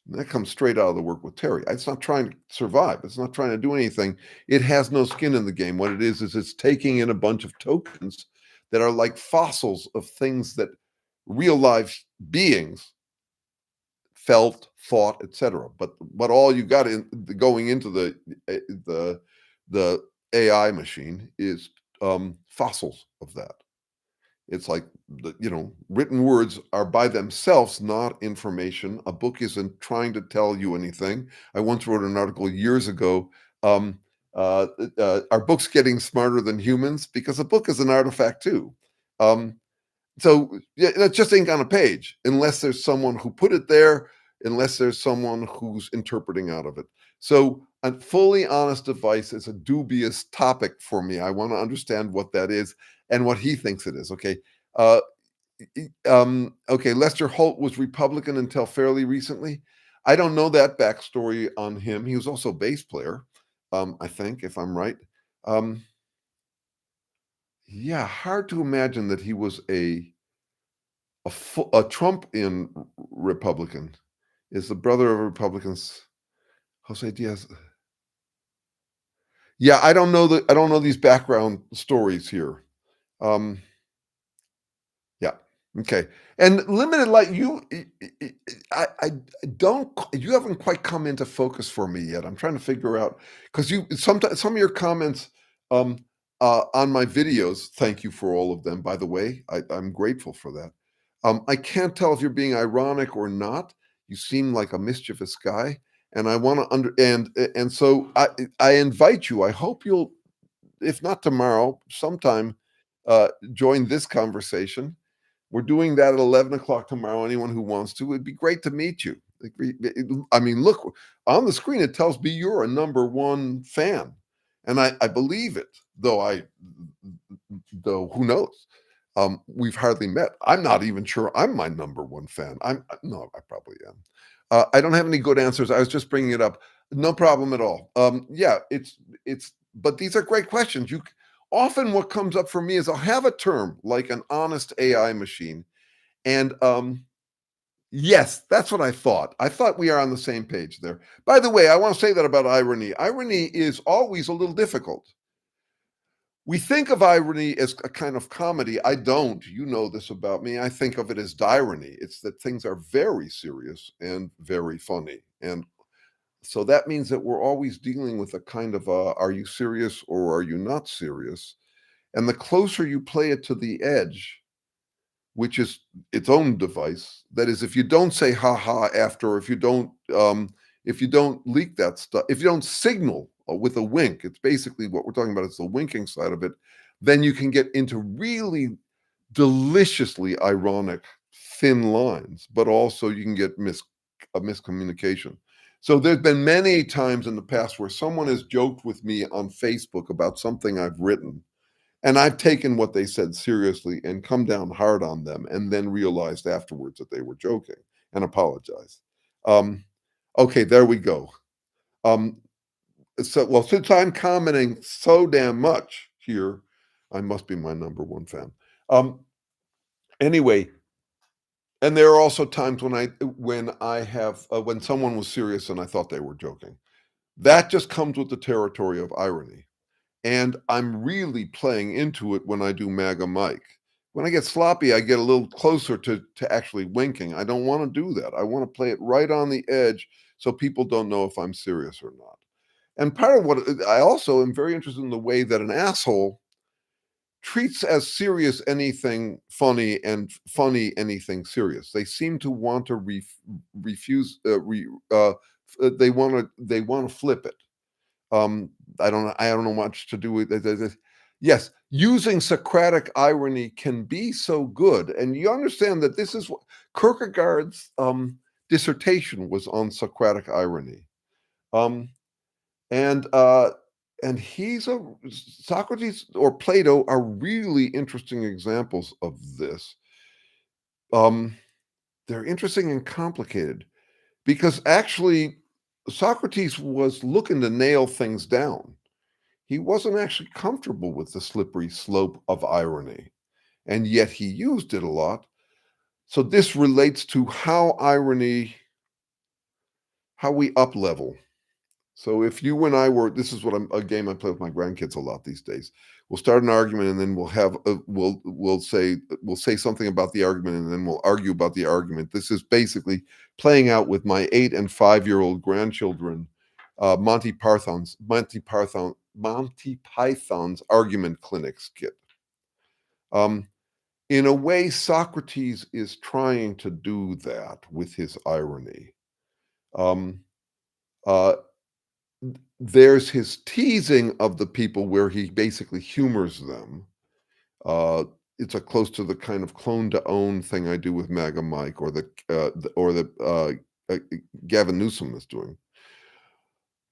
And that comes straight out of the work with Terry. It's not trying to survive. It's not trying to do anything. It has no skin in the game. What it is it's taking in a bunch of tokens that are like fossils of things that real life beings felt, thought, etc. But all you got going into the AI machine is fossils of that. It's like written words are by themselves not information. A book isn't trying to tell you anything. I once wrote an article years ago. Um, are books getting smarter than humans? Because a book is an artifact too. Um, so yeah, that's just ink on a page, unless there's someone who put it there, unless there's someone who's interpreting out of it. So a fully honest advice is a dubious topic for me. I want to understand what that is and what he thinks it is. Okay. Uh, okay. Lester Holt was Republican until fairly recently. I don't know that backstory on him. He was also a bass player, I think, if I'm right. Um, yeah, hard to imagine that he was a Trump in Republican. Is the brother of Republicans Jose Diaz? Yeah, I don't know these background stories here. Um, yeah. Okay. And limited light, I don't, you haven't quite come into focus for me yet. I'm trying to figure out because sometimes some of your comments um, on my videos. Thank you for all of them, by the way. I'm grateful for that. I can't tell if you're being ironic or not. You seem like a mischievous guy, and I want to and so I invite you. I hope you'll, if not tomorrow, sometime, join this conversation. We're doing that at 11 o'clock tomorrow. Anyone who wants to, it'd be great to meet you. I mean, look, on the screen, it tells me you're a #1 fan. And I believe it, though who knows? We've hardly met. I'm not even sure I'm my #1 fan. No, I probably am. I don't have any good answers. I was just bringing it up. No problem at all. Yeah, but these are great questions. Often what comes up for me is I'll have a term like an honest AI machine, and yes, that's what I thought. I thought we are on the same page there. By the way, I want to say that about irony. Irony is always a little difficult. We think of irony as a kind of comedy. I don't. You know this about me. I think of it as dirony. It's that things are very serious and very funny. And so that means that we're always dealing with a kind of are you serious or are you not serious? And the closer you play it to the edge, which is its own device, that is, if you don't say ha ha after, if you don't leak that stuff, if you don't signal with a wink, it's basically what we're talking about. It's the winking side of it. Then you can get into really deliciously ironic thin lines, but also you can get a miscommunication. So there's been many times in the past where someone has joked with me on Facebook about something I've written, and I've taken what they said seriously and come down hard on them, and then realized afterwards that they were joking and apologized. Um, okay, there we go. Um, well, since I'm commenting so damn much here, I must be my #1 fan. Anyway, and there are also times when someone was serious and I thought they were joking. That just comes with the territory of irony. And I'm really playing into it when I do MAGA Mike. When I get sloppy, I get a little closer to actually winking. I don't want to do that. I want to play it right on the edge so people don't know if I'm serious or not. And part of what I also am very interested in the way that an asshole treats as serious anything funny and funny anything serious. They seem to want to refuse. They want to flip it. I don't know much to do with it. Yes, using Socratic irony can be so good, and you understand that this is what Kierkegaard's dissertation was on Socratic irony. Um, and Socrates or Plato are really interesting examples of this. Um, they're interesting and complicated because actually Socrates was looking to nail things down. He wasn't actually comfortable with the slippery slope of irony, and yet he used it a lot. So this relates to how we up level. So if you and I were, this is a game I play with my grandkids a lot these days. We'll start an argument, and then we'll say something about the argument, and then we'll argue about the argument. This is basically playing out with my 8 and 5-year-old grandchildren, Monty Python's argument clinic skit. Um, in a way, Socrates is trying to do that with his irony. Um, uh, there's his teasing of the people where he basically humors them. It's a close to the kind of clone to own thing I do with MAGA Mike or the Gavin Newsom is doing.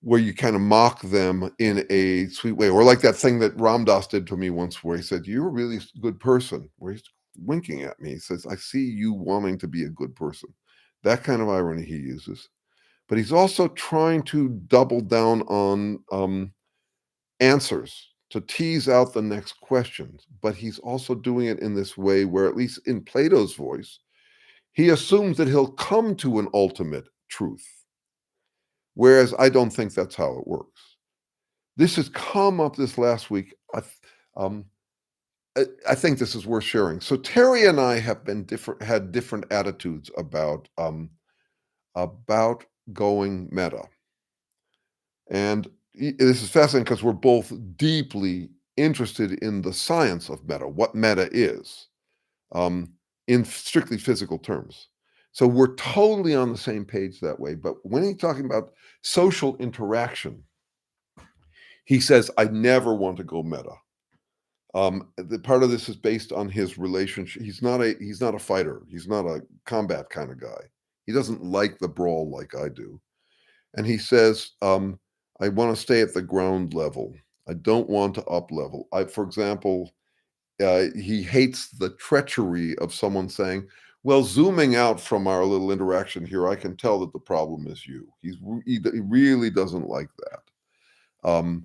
where you kind of mock them in a sweet way, or like that thing that Ram Dass did to me once, where he said, "You're a really good person." Where he's winking at me, he says, "I see you wanting to be a good person." That kind of irony he uses, but he's also trying to double down on answers to tease out the next questions. But he's also doing it in this way where, at least in Plato's voice, he assumes that he'll come to an ultimate truth, whereas I don't think that's how it works. This has come up this last week. Um, I think this is worth sharing. So Terry and I have been had different attitudes about going meta, and this is fascinating because we're both deeply interested in the science of meta, what meta is, um, in strictly physical terms. So we're totally on the same page that way. But when he's talking about social interaction, he says, "I never want to go meta." The part of this is based on his relationship. He's not a fighter. He's not a combat kind of guy. He doesn't like the brawl like I do. And he says, "I want to stay at the ground level. I don't want to up level." For example, he hates the treachery of someone saying, "Well, zooming out from our little interaction here, I can tell that the problem is you." He really doesn't like that.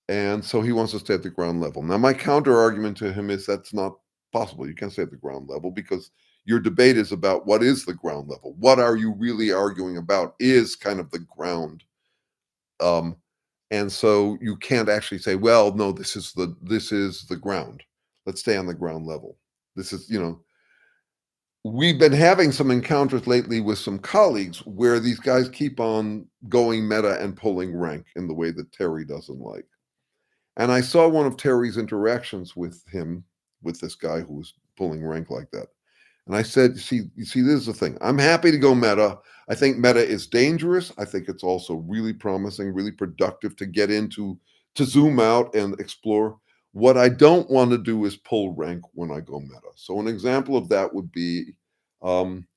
And so he wants to stay at the ground level. Now, my counter argument to him is that's not possible. You can't stay at the ground level because your debate is about what is the ground level. What are you really arguing about is kind of the ground. Um, and so you can't actually say, well, no, this is the ground. Let's stay on the ground level. This is, we've been having some encounters lately with some colleagues where these guys keep on going meta and pulling rank in the way that Terry doesn't like. And I saw one of Terry's interactions with him, with this guy who was pulling rank like that. And I said, you see, this is the thing. I'm happy to go meta. I think meta is dangerous. I think it's also really promising, really productive to get into, to zoom out and explore. What I don't want to do is pull rank when I go meta. So an example of that would be, um,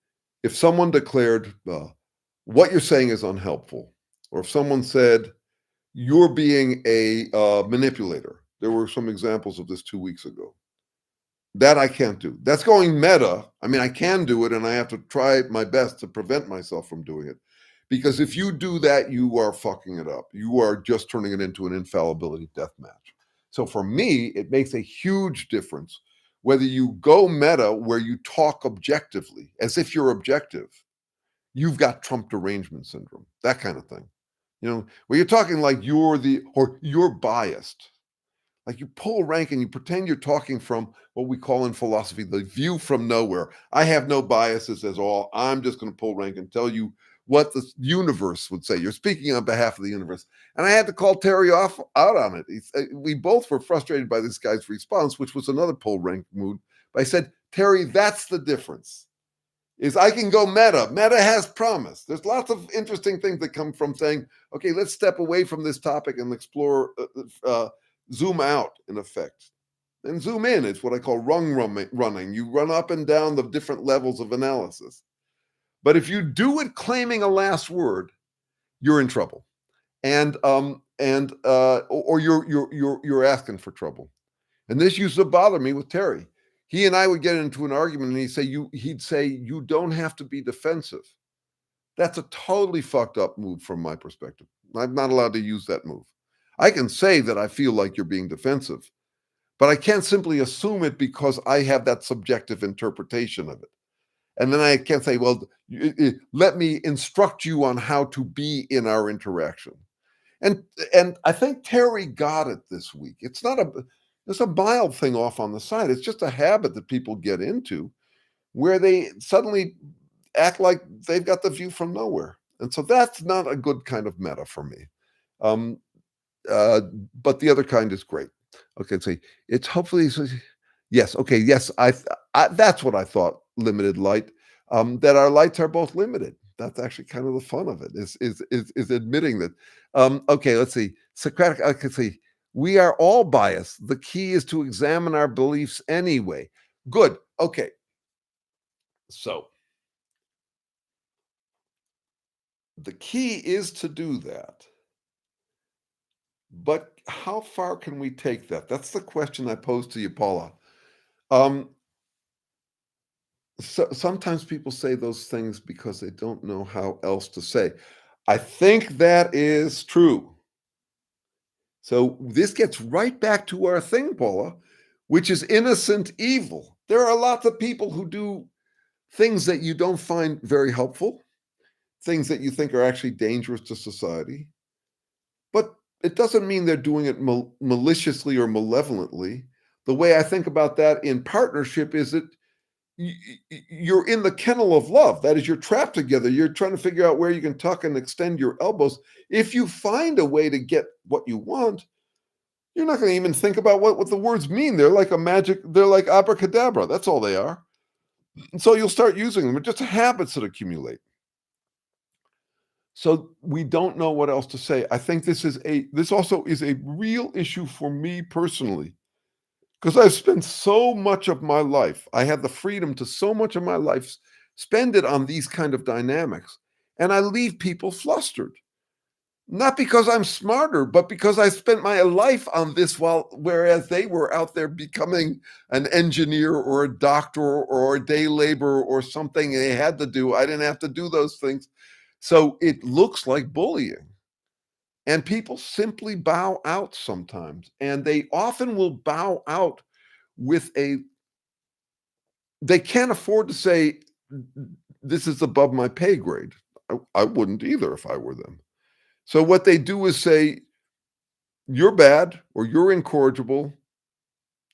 if someone declared, what you're saying is unhelpful, or if someone said, you're being a manipulator. There were some examples of this 2 weeks ago. That I can't do. That's going meta. I mean, I can do it, and I have to try my best to prevent myself from doing it. Because if you do that, you are fucking it up. You are just turning it into an infallibility death match. So for me, it makes a huge difference whether you go meta where you talk objectively, as if you're objective. You've got Trump derangement syndrome, that kind of thing. Where you're talking like you're biased. Like you pull rank and you pretend you're talking from what we call in philosophy the view from nowhere. I have no biases at all. I'm just going to pull rank and tell you what the universe would say. You're speaking on behalf of the universe. And I had to call Terry out on it. We both were frustrated by this guy's response, which was another pull rank mood. But I said, Terry, that's the difference. Is I can go meta. Meta has promise. There's lots of interesting things that come from saying, okay, let's step away from this topic and explore, zoom out, in effect. And zoom in. It's what I call running. You run up and down the different levels of analysis. But if you do it claiming a last word, you're in trouble, or you're asking for trouble. And this used to bother me with Terry. He and I would get into an argument, and he'd say, you don't have to be defensive. That's a totally fucked up move from my perspective. I'm not allowed to use that move. I can say that I feel like you're being defensive, but I can't simply assume it because I have that subjective interpretation of it. And then I can't say, well, let me instruct you on how to be in our interaction. And I think Terry got it this week. It's a mild thing off on the side. It's just a habit that people get into where they suddenly act like they've got the view from nowhere. And so that's not a good kind of meta for me. Um, uh, but the other kind is great. Okay, so it's hopefully yes. Okay, yes. That's what I thought. Limited light. That our lights are both limited. That's actually kind of the fun of it. Is admitting that. Okay, let's see. Socratic. I could see. We are all biased. The key is to examine our beliefs anyway. Good. Okay. So the key is to do that. But how far can we take that? That's the question I pose to you, Paula. Um, sometimes people say those things because they don't know how else to say. I think that is true. So this gets right back to our thing, Paula, which is innocent evil. There are lots of people who do things that you don't find very helpful, things that you think are actually dangerous to society, but it doesn't mean they're doing it maliciously or malevolently. The way I think about that in partnership is that you're in the kennel of love. That is, you're trapped together. You're trying to figure out where you can tuck and extend your elbows. If you find a way to get what you want, you're not going to even think about what the words mean. They're like they're like abracadabra. That's all they are. And so you'll start using them. They're just habits that accumulate. So we don't know what else to say. I think this also is a real issue for me personally, because I've spent so much of my life, I had the freedom to so much of my life spend it on these kind of dynamics. And I leave people flustered. Not because I'm smarter, but because I spent my life on this whereas they were out there becoming an engineer or a doctor or a day laborer or something they had to do. I didn't have to do those things. So it looks like bullying. And people simply bow out sometimes. And they often will bow out with they can't afford to say, this is above my pay grade. I wouldn't either if I were them. So what they do is say, you're bad or you're incorrigible.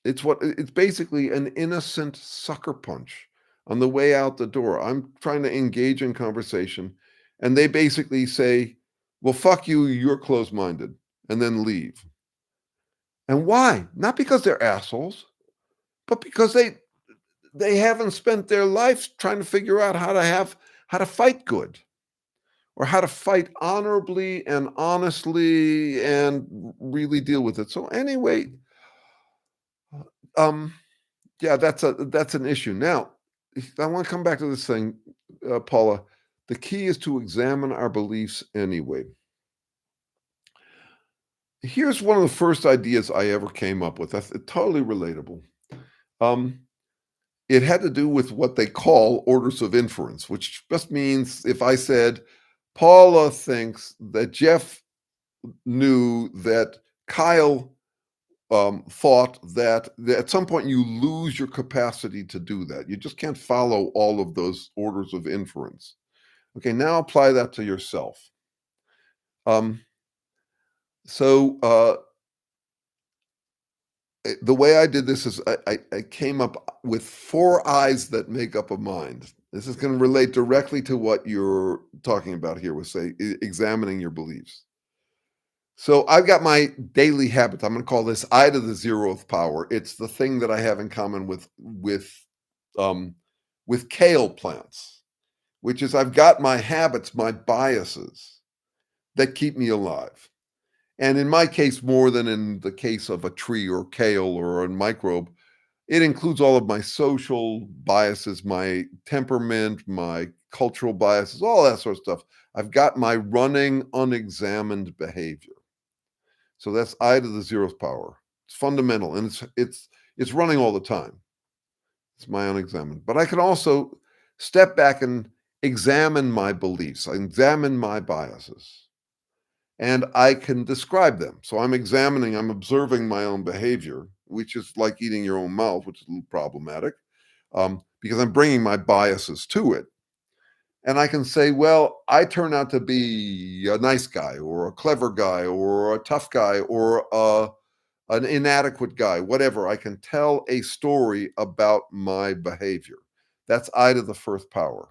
It's basically an innocent sucker punch on the way out the door. I'm trying to engage in conversation, and they basically say, well, fuck you, you're closed-minded, and then leave. And why? Not because they're assholes, but because they haven't spent their lives trying to figure out how to fight good, or how to fight honorably and honestly and really deal with it. So anyway, um, yeah, that's an issue. Now, I want to come back to this thing, Paula. The key is to examine our beliefs anyway. Here's one of the first ideas I ever came up with. That's totally relatable. Um, it had to do with what they call orders of inference, which just means if I said, Paula thinks that Jeff knew that Kyle thought that at some point you lose your capacity to do that. You just can't follow all of those orders of inference. Okay, now apply that to yourself. Um, so the way I did this is I came up with 4 eyes that make up a mind. This is going to relate directly to what you're talking about here with, say, examining your beliefs. So I've got my daily habits. I'm going to call this I to the 0th power. It's the thing that I have in common um, with kale plants, which is I've got my habits, my biases that keep me alive. And in my case, more than in the case of a tree or kale or a microbe, it includes all of my social biases, my temperament, my cultural biases, all that sort of stuff. I've got my running unexamined behavior. So that's I to the 0th power. It's fundamental, and it's running all the time. It's my unexamined. But I can also step back and examine my beliefs. I examine my biases, and I can describe them. So I'm observing my own behavior, which is like eating your own mouth, which is a little problematic, because I'm bringing my biases to it. And I can say, well, I turn out to be a nice guy or a clever guy or a tough guy or an inadequate guy, whatever. I can tell a story about my behavior. That's I to the 1st power.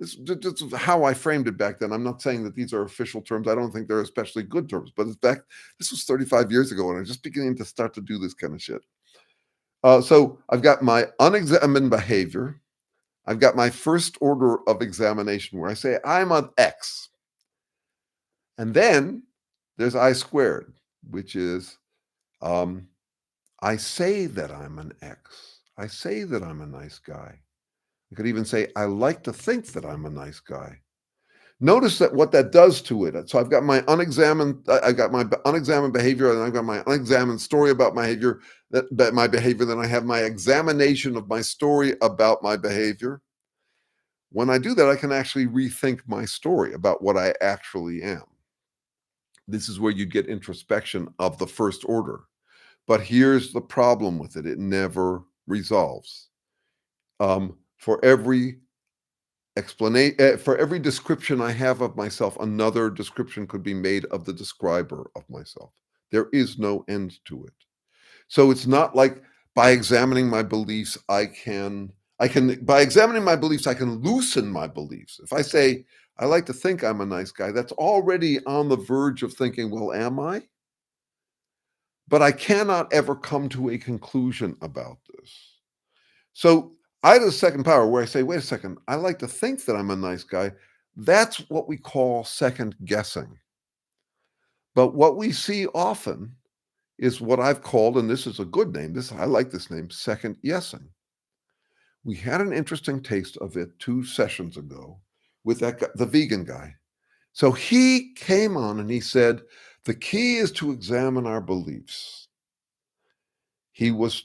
This is how I framed it back then. I'm not saying that these are official terms. I don't think they're especially good terms, but this was 35 years ago, and I'm just beginning to start to do this kind of shit. So I've got my unexamined behavior. I've got my first order of examination where I say I'm an X. And then there's I squared, which is I say that I'm an X. I say that I'm a nice guy. I could even say I like to think that I'm a nice guy. Notice that what that does to it. So I've got my I got my unexamined behavior, and I've got my unexamined story about my behavior. That my behavior. Then I have my examination of my story about my behavior. When I do that, I can actually rethink my story about what I actually am. This is where you get introspection of the first order. But here's the problem with it: it never resolves. For every for every description I have of myself, another description could be made of the describer of myself. There is no end to it. So it's not like by examining my beliefs, by examining my beliefs, I can loosen my beliefs. If I say, I like to think I'm a nice guy, that's already on the verge of thinking, well, am I? But I cannot ever come to a conclusion about this. So I have a second power where I say, wait a second, I like to think that I'm a nice guy. That's what we call second guessing. But what we see often is what I've called, and this is a good name, I like this name, second guessing. We had an interesting taste of it 2 sessions ago with that guy, the vegan guy. So he came on and he said, the key is to examine our beliefs. He was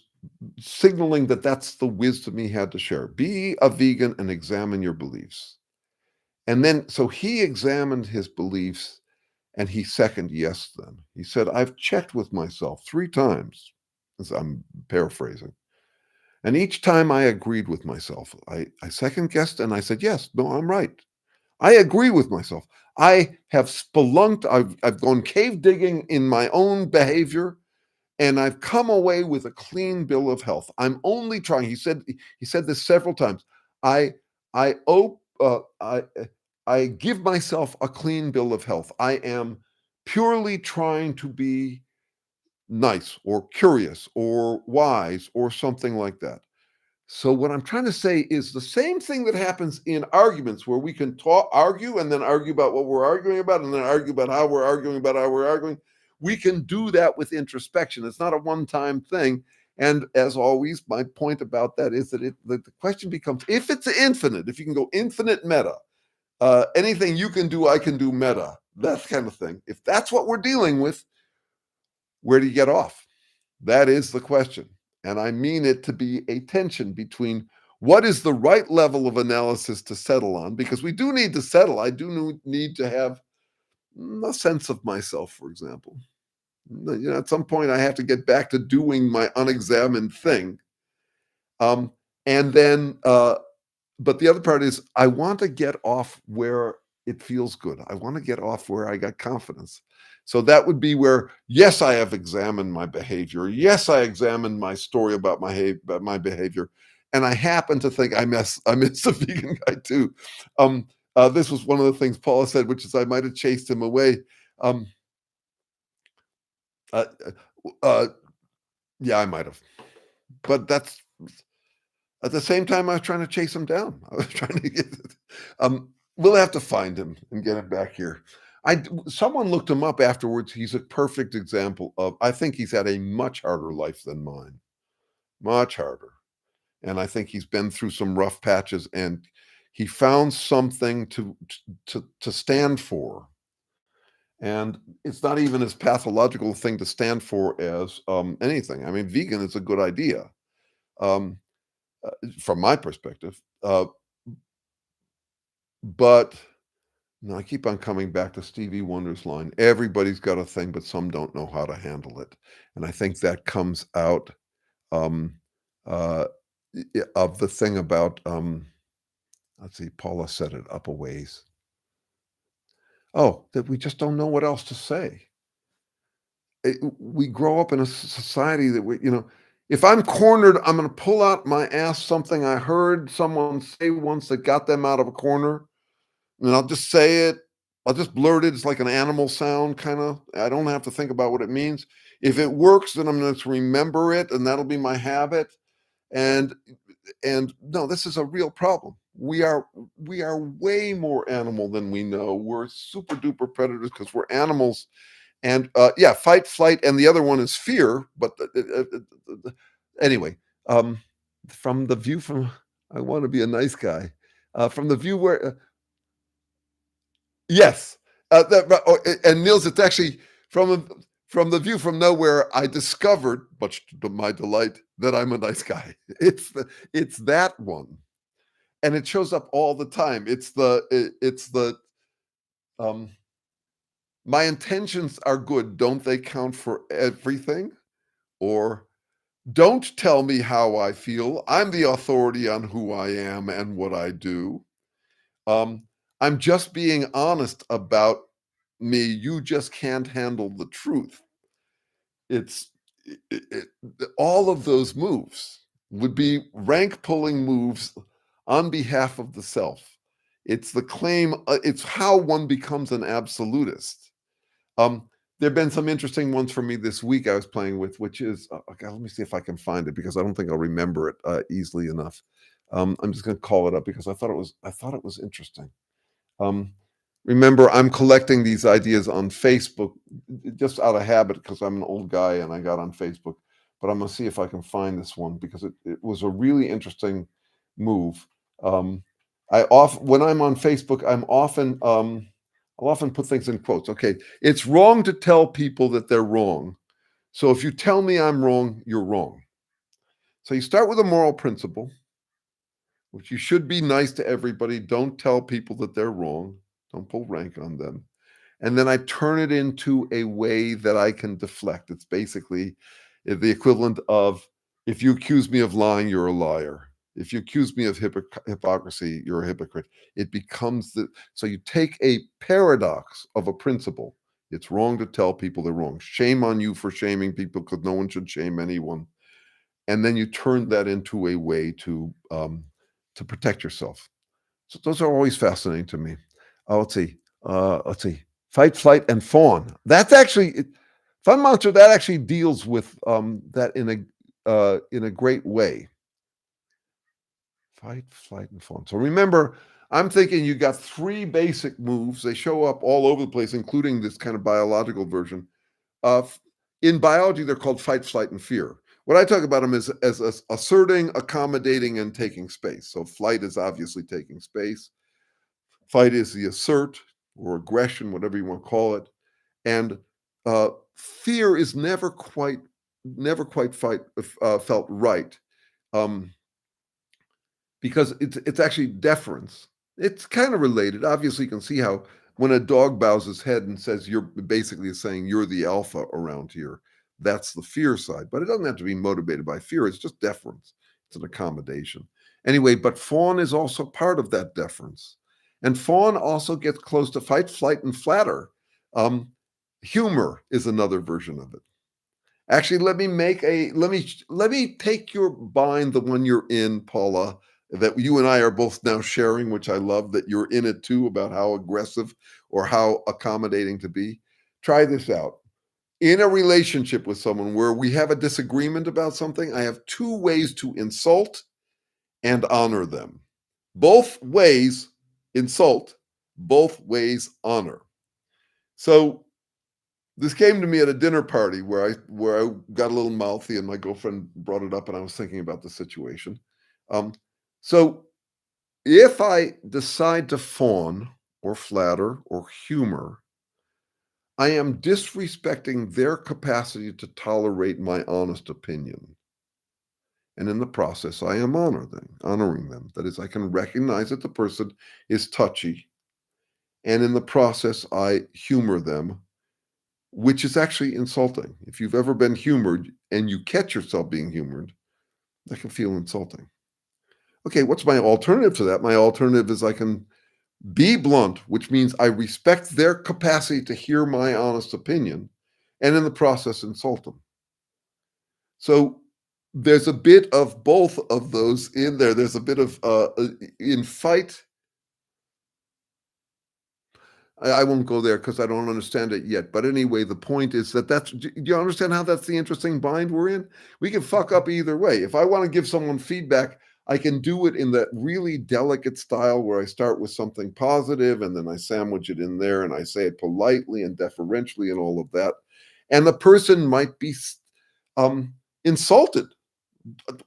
signaling that that's the wisdom he had to share. Be a vegan and examine your beliefs. And then, so he examined his beliefs and he second guessed them. He said, I've checked with myself 3 times, as I'm paraphrasing. And each time I agreed with myself. I second guessed and I said, yes, no, I'm right. I agree with myself. I have spelunked, I've gone cave digging in my own behavior, and I've come away with a clean bill of health. I'm only trying. He said this several times. I I owe I give myself a clean bill of health. I am purely trying to be nice or curious or wise or something like that. So what I'm trying to say is the same thing that happens in arguments where we can argue and then argue about what we're arguing about and then argue about how we're arguing about how we're arguing. We can do that with introspection. It's not a one-time thing. And as always, my point about that is that the question becomes, if it's infinite, if you can go infinite meta, anything you can do, I can do meta, that kind of thing. If that's what we're dealing with, where do you get off? That is the question. And I mean it to be a tension between what is the right level of analysis to settle on, because we do need to settle. I do need to have a sense of myself, for example. At some point, I have to get back to doing my unexamined thing. And then but the other part is I want to get off where it feels good. I want to get off where I got confidence. So that would be where, yes, I have examined my behavior. Yes, I examined my story about my behavior. And I happen to think I miss the vegan guy too. This was one of the things Paula said, which is I might have chased him away. Um, uh, uh, yeah, I might have. But that's at the same time, I was trying to chase him down. I was trying to get. We'll have to find him and get him back here. Someone looked him up afterwards. He's a perfect example of. I think he's had a much harder life than mine, much harder, and I think he's been through some rough patches. And he found something to stand for. And it's not even as pathological a thing to stand for as anything. I mean, vegan is a good idea. Um, from my perspective. But no, I keep on coming back to Stevie Wonder's line. Everybody's got a thing, but some don't know how to handle it. And I think that comes out um, uh, of the thing about, let's see, Paula said it up a ways. Oh, that we just don't know what else to say. We grow up in a society that if I'm cornered, I'm going to pull out my ass something I heard someone say once that got them out of a corner, and I'll just say it. I'll just blurt it. It's like an animal sound, kind of. I don't have to think about what it means. If it works, then I'm going to remember it, and that'll be my habit. And no, this is a real problem. We are way more animal than we know. We're super duper predators because we're animals. And yeah, fight, flight, and the other one is fear. But anyway, from the view from I want to be a nice guy. From the view where Yes. And Niels, it's actually from the view from nowhere, I discovered, much to my delight, that I'm a nice guy. It's that one, and it shows up all the time. It's the um, my intentions are good. Don't they count for everything? Or don't tell me how I feel. I'm the authority on who I am and what I do. Um, I'm just being honest about me. You just can't handle the truth. It's all of those moves would be rank pulling moves on behalf of the self. It's the claim, it's how one becomes an absolutist. Um, there have been some interesting ones for me this week I was playing with, which is, okay, let me see if I can find it because I don't think I'll remember it easily enough. I'm just going to call it up because I thought it was interesting. Um, remember, I'm collecting these ideas on Facebook just out of habit because I'm an old guy and I got on Facebook. But I'm going to see if I can find this one because it was a really interesting move. Um, when I'm on Facebook, I'll often put things in quotes. Okay, it's wrong to tell people that they're wrong. So if you tell me I'm wrong, you're wrong. So you start with a moral principle, which you should be nice to everybody. Don't tell people that they're wrong. Don't pull rank on them. And then I turn it into a way that I can deflect. It's basically the equivalent of if you accuse me of lying, you're a liar. If you accuse me of hypocrisy, you're a hypocrite. It becomes so you take a paradox of a principle. It's wrong to tell people they're wrong. Shame on you for shaming people because no one should shame anyone. And then you turn that into a way to protect yourself. So those are always fascinating to me. Let's see. Let's see. Fight, flight, and fawn. That's actually Fun Monster. That actually deals with that in a great way. Fight, flight, and fawn. So remember, I'm thinking you got three basic moves. They show up all over the place, including this kind of biological version. Uh, in biology, they're called fight, flight, and fear. What I talk about them is as asserting, accommodating, and taking space. So flight is obviously taking space. Fight is the assert or aggression, whatever you want to call it, and fear is never quite felt right, um, because it's actually deference. It's kind of related. Obviously, you can see how when a dog bows his head and says you're basically saying you're the alpha around here. That's the fear side, but it doesn't have to be motivated by fear. It's just deference. It's an accommodation. Anyway, but fawn is also part of that deference. And fawn also gets close to fight, flight, and flatter. Um, humor is another version of it. Actually, let me take your bind, the one you're in, Paula, that you and I are both now sharing, which I love that you're in it too, about how aggressive or how accommodating to be. Try this out. In a relationship with someone where we have a disagreement about something, I have two ways to insult and honor them. Both ways insult, both ways honor. So this came to me at a dinner party where I got a little mouthy and my girlfriend brought it up and I was thinking about the situation. So if I decide to fawn or flatter or humor, I am disrespecting their capacity to tolerate my honest opinion. And in the process, I am honoring them. That is, I can recognize that the person is touchy. And in the process, I humor them, which is actually insulting. If you've ever been humored and you catch yourself being humored, that can feel insulting. Okay, what's my alternative to that? My alternative is I can be blunt, which means I respect their capacity to hear my honest opinion and in the process insult them. So there's a bit of both of those in there. There's a bit of in fight. I won't go there because I don't understand it yet. But anyway, the point is do you understand how that's the interesting bind we're in? We can fuck up either way. If I want to give someone feedback, I can do it in that really delicate style where I start with something positive and then I sandwich it in there and I say it politely and deferentially and all of that. And the person might be um, insulted.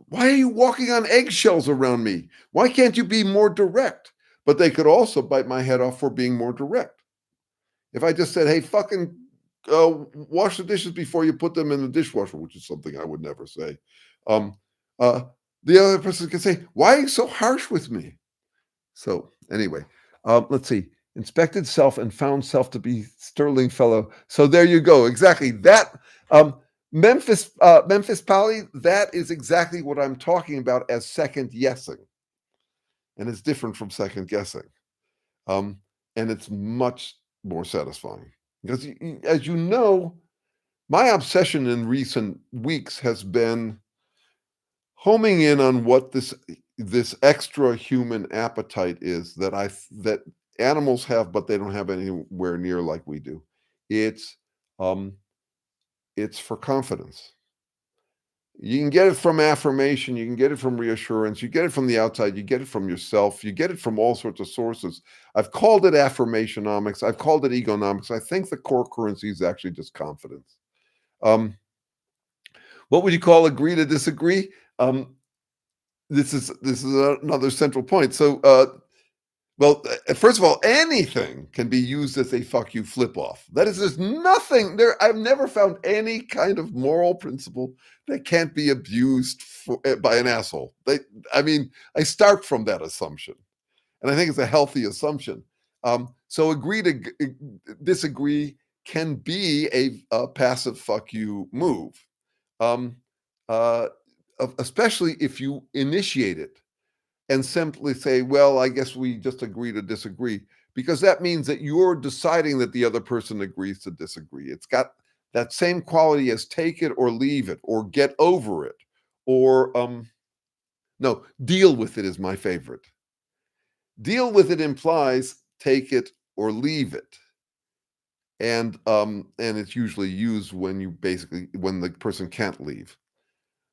Why are you walking on eggshells around me? Why can't you be more direct? But they could also bite my head off for being more direct. If I just said, "Hey, fucking wash the dishes before you put them in the dishwasher," which is something I would never say, um, uh, the other person can say, "Why are you so harsh with me?" So anyway, let's see. Inspected self and found self to be sterling fellow. So there you go. Exactly that. Memphis Polly. That is exactly what I'm talking about as second guessing, and it's different from second guessing, um, and it's much more satisfying because, as you know, my obsession in recent weeks has been homing in on what this extra human appetite is that animals have, but they don't have anywhere near like we do. It's um, it's for confidence. You can get it from affirmation, you can get it from reassurance, you get it from the outside, you get it from yourself, you get it from all sorts of sources. I've called it affirmationomics, I've called it egonomics. I think the core currency is actually just confidence. What would you call agree to disagree? Um, this is another central point. So, well, first of all, anything can be used as a fuck you flip off. That is, there's nothing there. I've never found any kind of moral principle that can't be abused by an asshole. I mean, I start from that assumption, and I think it's a healthy assumption. So, agree to disagree can be a passive fuck you move, um, uh, especially if you initiate it and simply say, well, I guess we just agree to disagree, because that means that you're deciding that the other person agrees to disagree. It's got that same quality as take it or leave it or get over it or no, deal with it is my favorite. Deal with it implies take it or leave it. And it's usually used when when the person can't leave.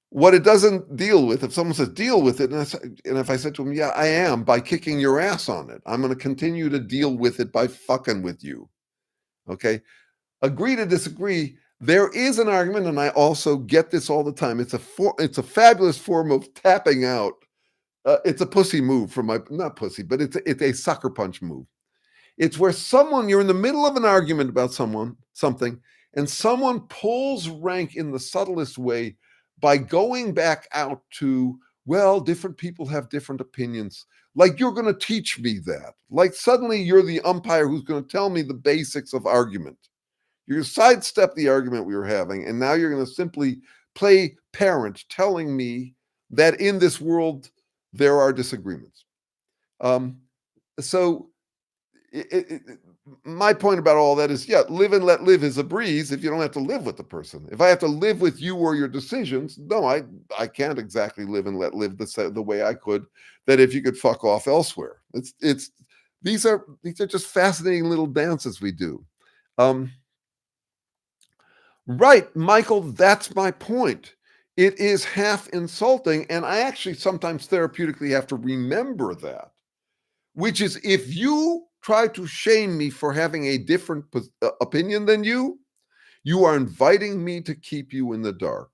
What it doesn't deal with, if someone says deal with it, and if I said to them, yeah, I am, by kicking your ass on it, I'm going to continue to deal with it by fucking with you. Okay. Agree to disagree. There is an argument, and I also get this all the time. It's a fabulous form of tapping out. It's a pussy move from not pussy, but it's a sucker punch move. It's where you're in the middle of an argument about something, and someone pulls rank in the subtlest way by going back out to, well, different people have different opinions. Like you're going to teach me that. Like suddenly you're the umpire who's going to tell me the basics of argument. You're going to sidestep the argument we were having, and now you're going to simply play parent, telling me that in this world there are disagreements. Um, so my point about all that is, yeah, live and let live is a breeze if you don't have to live with the person. If I have to live with you or your decisions, no, I can't exactly live and let live the way I could. That if you could fuck off elsewhere. It's these are just fascinating little dances we do. Right, Michael, that's my point. It is half insulting, and I actually sometimes therapeutically have to remember that, which is if you try to shame me for having a different opinion than you are inviting me to keep you in the dark.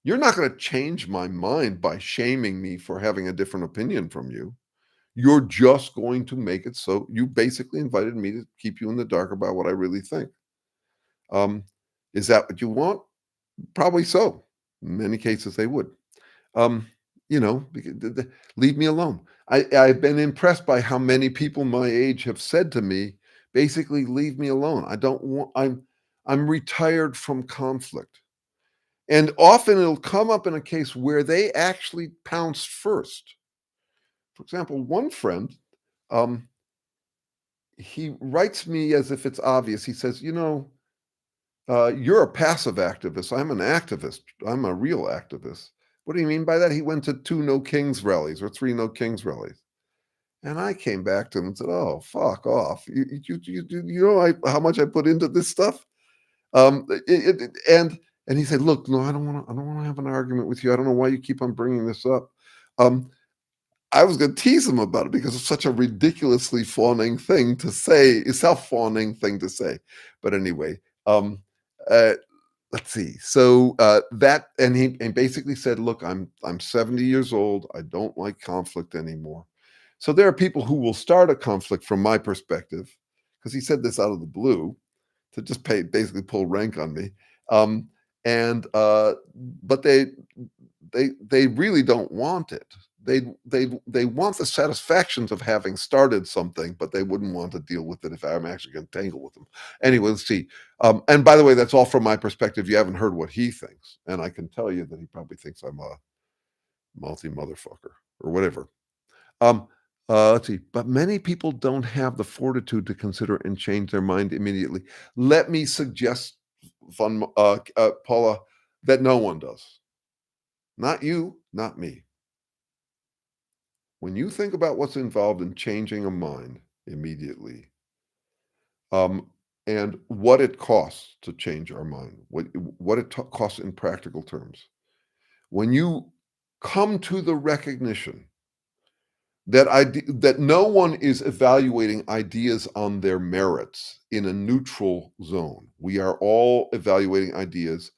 You're not going to change my mind by shaming me for having a different opinion from you. You're just going to make it so you basically invited me to keep you in the dark about what I really think. Um, is that what you want? Probably so. In many cases, they would. Um, leave me alone. I've been impressed by how many people my age have said to me, basically, leave me alone. I don't want, I'm retired from conflict. And often it'll come up in a case where they actually pounced first. For example, one friend, um, he writes me as if it's obvious. He says, you're a passive activist. I'm an activist. I'm a real activist. What do you mean by that? He went to 2 No Kings rallies or 3 No Kings rallies. And I came back to him and said, "Oh, fuck off! You know how much I put into this stuff." And he said, "Look, no, I don't want to have an argument with you. I don't know why you keep on bringing this up." Um, I was going to tease him about it because it's such a ridiculously fawning thing to say, a self-fawning thing to say. But anyway, uh, let's see. So that, and he basically said, "Look, I'm 70 years old. I don't like conflict anymore." So there are people who will start a conflict from my perspective because he said this out of the blue to just basically pull rank on me. Um, and but they really don't want it. They want the satisfactions of having started something, but they wouldn't want to deal with it if I'm actually going to tangle with them. Anyway, let's see. And by the way, that's all from my perspective. You haven't heard what he thinks, and I can tell you that he probably thinks I'm a multi motherfucker or whatever. Um, let's see. But many people don't have the fortitude to consider and change their mind immediately. Let me suggest, Paula, that no one does. Not you, not me. When you think about what's involved in changing a mind immediately, um, and what it costs to change our mind, what it costs in practical terms, when you come to the recognition that no one is evaluating ideas on their merits in a neutral zone. We are all evaluating ideas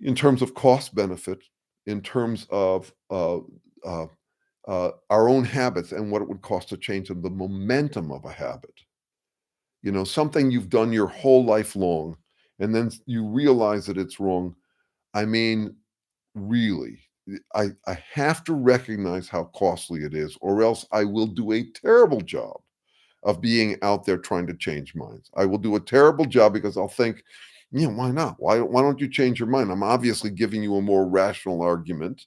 in terms of cost benefit, in terms of uh, our own habits and what it would cost to change them, the momentum of a habit. You know, something you've done your whole life long, and then you realize that it's wrong. I mean, really, I have to recognize how costly it is, or else I will do a terrible job of being out there trying to change minds. I will do a terrible job because I'll think, yeah, why not? Why don't you change your mind? I'm obviously giving you a more rational argument.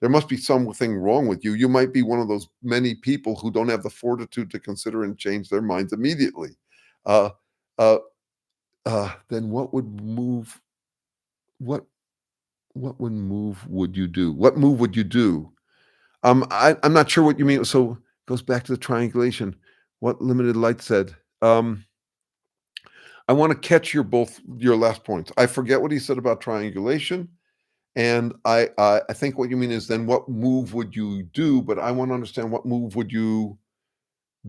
There must be something wrong with you. You might be one of those many people who don't have the fortitude to consider and change their minds immediately. Uh, uh, then what would move? What what would move would you do? What move would you do? I'm not sure what you mean. So it goes back to the triangulation. What limited light said. I want to catch your last points. I forget what he said about triangulation, and I think what you mean is then what move would you do? But I want to understand what move would you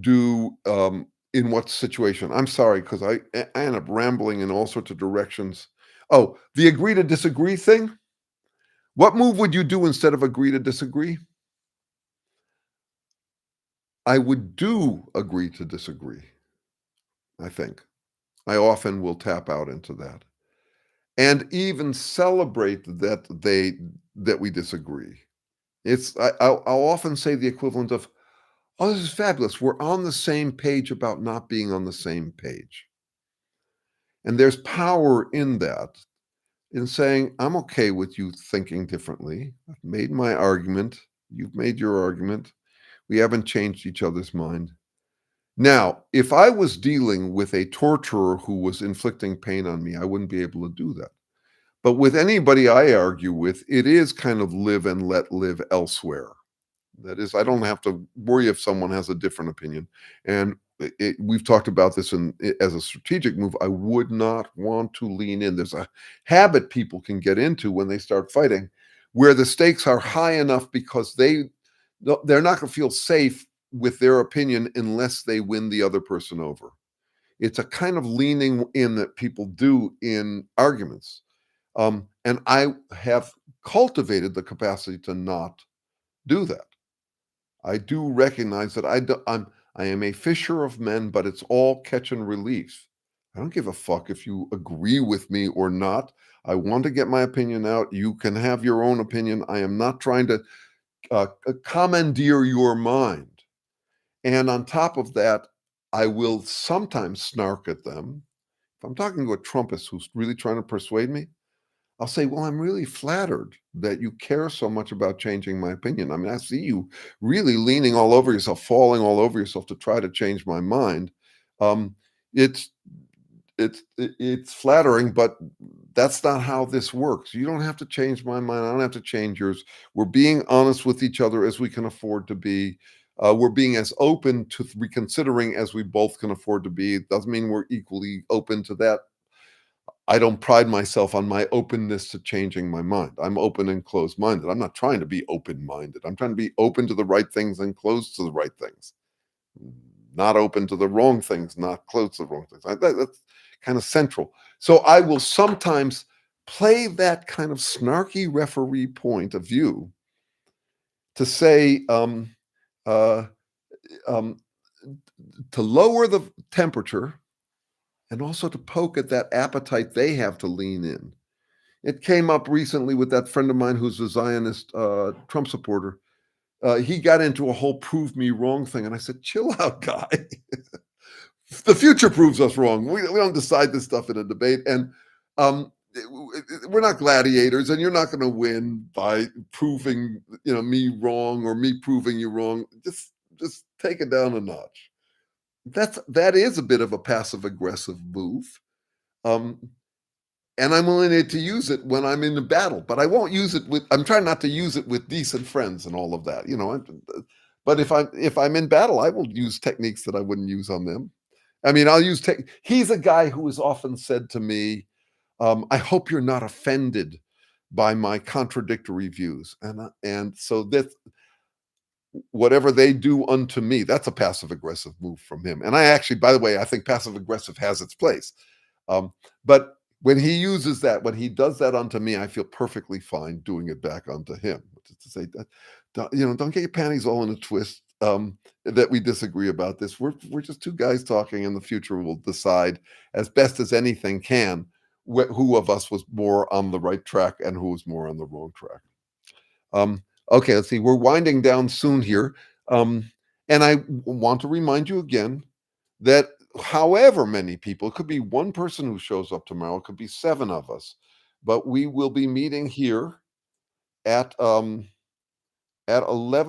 do in what situation. I'm sorry because I end up rambling in all sorts of directions. Oh, the agree to disagree thing. What move would you do instead of agree to disagree? I would do agree to disagree, I think. I often will tap out into that and even celebrate that we disagree. I'll often say the equivalent of, "Oh, this is fabulous. We're on the same page about not being on the same page." And there's power in that, in saying, "I'm okay with you thinking differently. I've made my argument. You've made your argument. We haven't changed each other's mind." Now, if I was dealing with a torturer who was inflicting pain on me, I wouldn't be able to do that. But with anybody I argue with, it is kind of live and let live elsewhere. That is, I don't have to worry if someone has a different opinion. And we've talked about this as a strategic move. I would not want to lean in. There's a habit people can get into when they start fighting, where the stakes are high enough because they're not going to feel safe with their opinion unless they win the other person over. It's a kind of leaning in that people do in arguments. And I have cultivated the capacity to not do that. I do recognize that I am a fisher of men, but it's all catch and release. I don't give a fuck if you agree with me or not. I want to get my opinion out. You can have your own opinion. I am not trying to commandeer your mind. And on top of that, I will sometimes snark at them. If I'm talking to a Trumpist who's really trying to persuade me, I'll say, "Well, I'm really flattered that you care so much about changing my opinion. I mean, I see you really leaning all over yourself, falling all over yourself to try to change my mind. Um, it's it's flattering, but that's not how this works. You don't have to change my mind. I don't have to change yours. We're being honest with each other as we can afford to be. We're being as open to reconsidering as we both can afford to be. It doesn't mean we're equally open to that. I don't pride myself on my openness to changing my mind. I'm open and closed-minded. I'm not trying to be open-minded. I'm trying to be open to the right things and closed to the right things. Not open to the wrong things, not closed to the wrong things. That's kind of central. So I will sometimes play that kind of snarky referee point of view to say, uh, um, to lower the temperature and also to poke at that appetite they have to lean in. It came up recently with that friend of mine who's a Zionist Trump supporter. He got into a whole prove me wrong thing. And I said, chill out, guy. The future proves us wrong. We don't decide this stuff in a debate. And we're not gladiators, and you're not going to win by proving me wrong or me proving you wrong. Just take it down a notch. That is a bit of a passive aggressive move. And I'm willing to use it when I'm in a battle, but I won't use it I'm trying not to use it with decent friends and all of that, but if I'm in battle, I will use techniques that I wouldn't use on them. I mean, he's a guy who has often said to me, I hope you're not offended by my contradictory views. And so that whatever they do unto me, that's a passive aggressive move from him. And I actually, by the way, I think passive aggressive has its place. But when he uses that, when he does that unto me, I feel perfectly fine doing it back onto him. Which is to say, don't get your panties all in a twist that we disagree about this. We're just two guys talking, and the future will decide as best as anything can who of us was more on the right track and who was more on the wrong track. Okay, let's see. We're winding down soon here. And I want to remind you again that however many people, it could be one person who shows up tomorrow, it could be 7 of us, but we will be meeting here at 11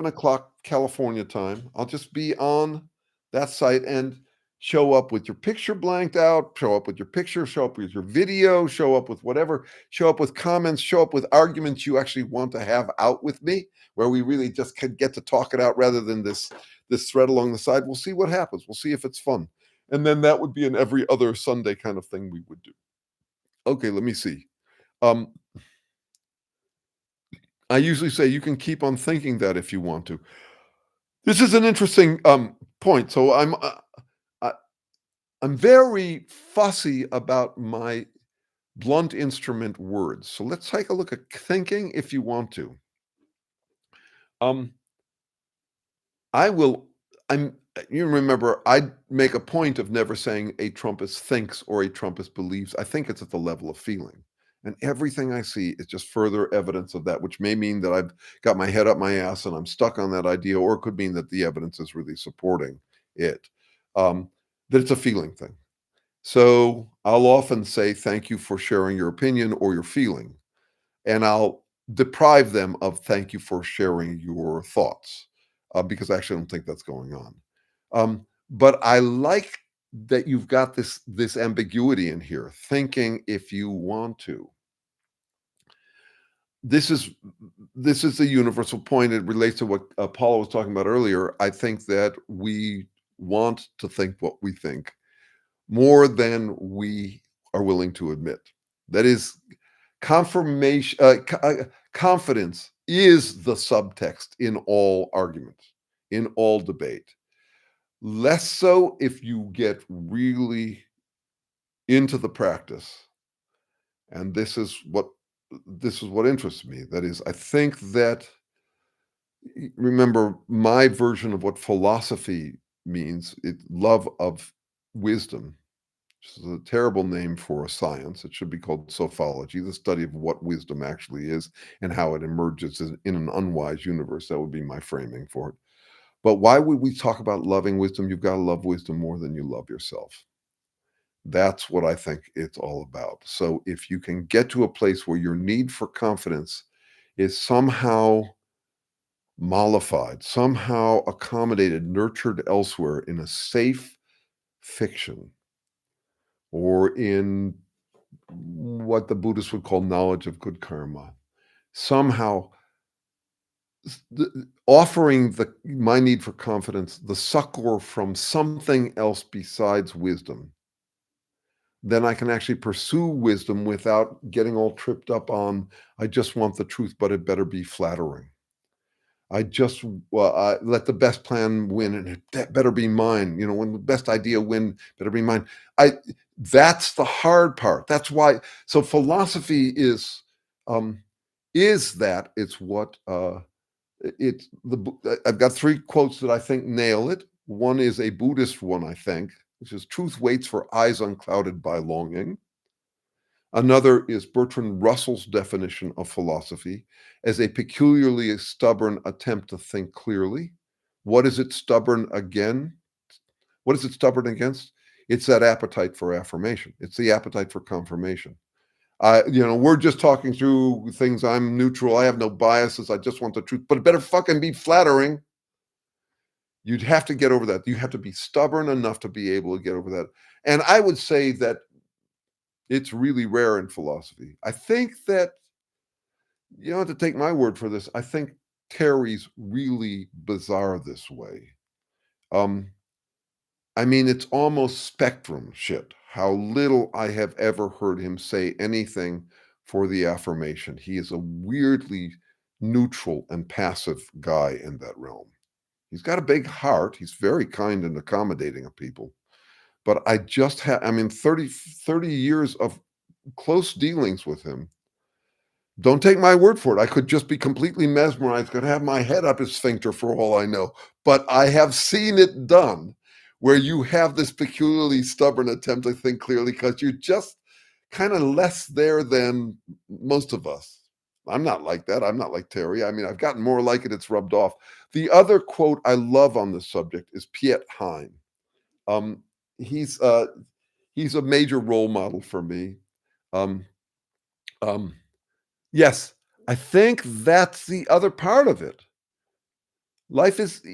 o'clock California time. I'll just be on that site and show up with your picture blanked out, show up with your picture, show up with your video, show up with whatever, show up with comments, show up with arguments you actually want to have out with me, where we really just can get to talk it out rather than this thread along the side. We'll see what happens. We'll see if it's fun. And then that would be an every other Sunday kind of thing we would do. Okay, let me see. I usually say you can keep on thinking that if you want to. This is an interesting point. So I'm very fussy about my blunt instrument words. So let's take a look at thinking if you want to. You remember, I make a point of never saying a Trumpist thinks or a Trumpist believes. I think it's at the level of feeling. And everything I see is just further evidence of that, which may mean that I've got my head up my ass and I'm stuck on that idea, or it could mean that the evidence is really supporting it. That it's a feeling thing. So I'll often say, thank you for sharing your opinion or your feeling. And I'll deprive them of thank you for sharing your thoughts, because I actually don't think that's going on. But I like that you've got this ambiguity in here, thinking if you want to. This is a universal point. It relates to what Paula was talking about earlier. I think that we want to think what we think more than we are willing to admit. That is, confidence is the subtext in all arguments, in all debate. Less so if you get really into the practice. And this is what interests me. That is, I think that, remember, my version of what philosophy means, love of wisdom, which is a terrible name for a science. It should be called sophology, the study of what wisdom actually is and how it emerges in an unwise universe. That would be my framing for it. But why would we talk about loving wisdom? You've got to love wisdom more than you love yourself. That's what I think it's all about. So if you can get to a place where your need for confidence is somehow mollified, somehow accommodated, nurtured elsewhere in a safe fiction, or in what the Buddhists would call knowledge of good karma, somehow offering my need for confidence, the succor from something else besides wisdom, then I can actually pursue wisdom without getting all tripped up on, I just want the truth, but it better be flattering. I just let the best plan win, and that better be mine. When the best idea win, better be mine. That's the hard part. That's why. So philosophy is that it's what I've got 3 quotes that I think nail it. One is a Buddhist one, I think, which is truth waits for eyes unclouded by longing. Another is Bertrand Russell's definition of philosophy as a peculiarly stubborn attempt to think clearly. What is it stubborn again? What is it stubborn against? It's that appetite for affirmation. It's the appetite for confirmation. We're just talking through things. I'm neutral. I have no biases. I just want the truth, but it better fucking be flattering. You'd have to get over that. You have to be stubborn enough to be able to get over that. And I would say that it's really rare in philosophy. I think that, you don't have to take my word for this. I think Terry's really bizarre this way. I mean, it's almost spectrum shit, how little I have ever heard him say anything for the affirmation. He is a weirdly neutral and passive guy in that realm. He's got a big heart. He's very kind and accommodating of people. But I just have, 30 years of close dealings with him. Don't take my word for it. I could just be completely mesmerized, could have my head up his sphincter for all I know. But I have seen it done where you have this peculiarly stubborn attempt to think clearly because you're just kind of less there than most of us. I'm not like that. I'm not like Terry. I mean, I've gotten more like it. It's rubbed off. The other quote I love on this subject is Piet Hein. He's a major role model for me. Yes, I think that's the other part of it. Life is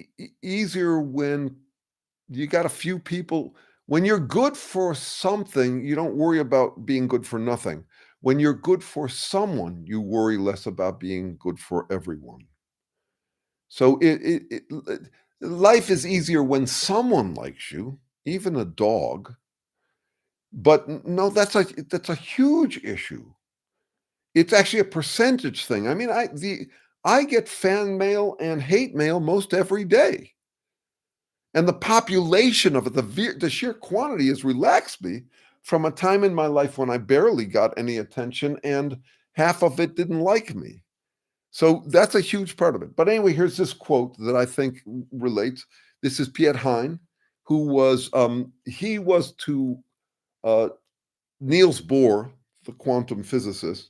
easier when you got a few people. When you're good for something, you don't worry about being good for nothing. When you're good for someone, you worry less about being good for everyone. So life is easier when someone likes you, even a dog. But no, that's a huge issue. It's actually a percentage thing. I mean, I get fan mail and hate mail most every day. And the population of it, the sheer quantity has relaxed me from a time in my life when I barely got any attention and half of it didn't like me. So that's a huge part of it. But anyway, here's this quote that I think relates. This is Piet Hein, who was, he was to Niels Bohr, the quantum physicist,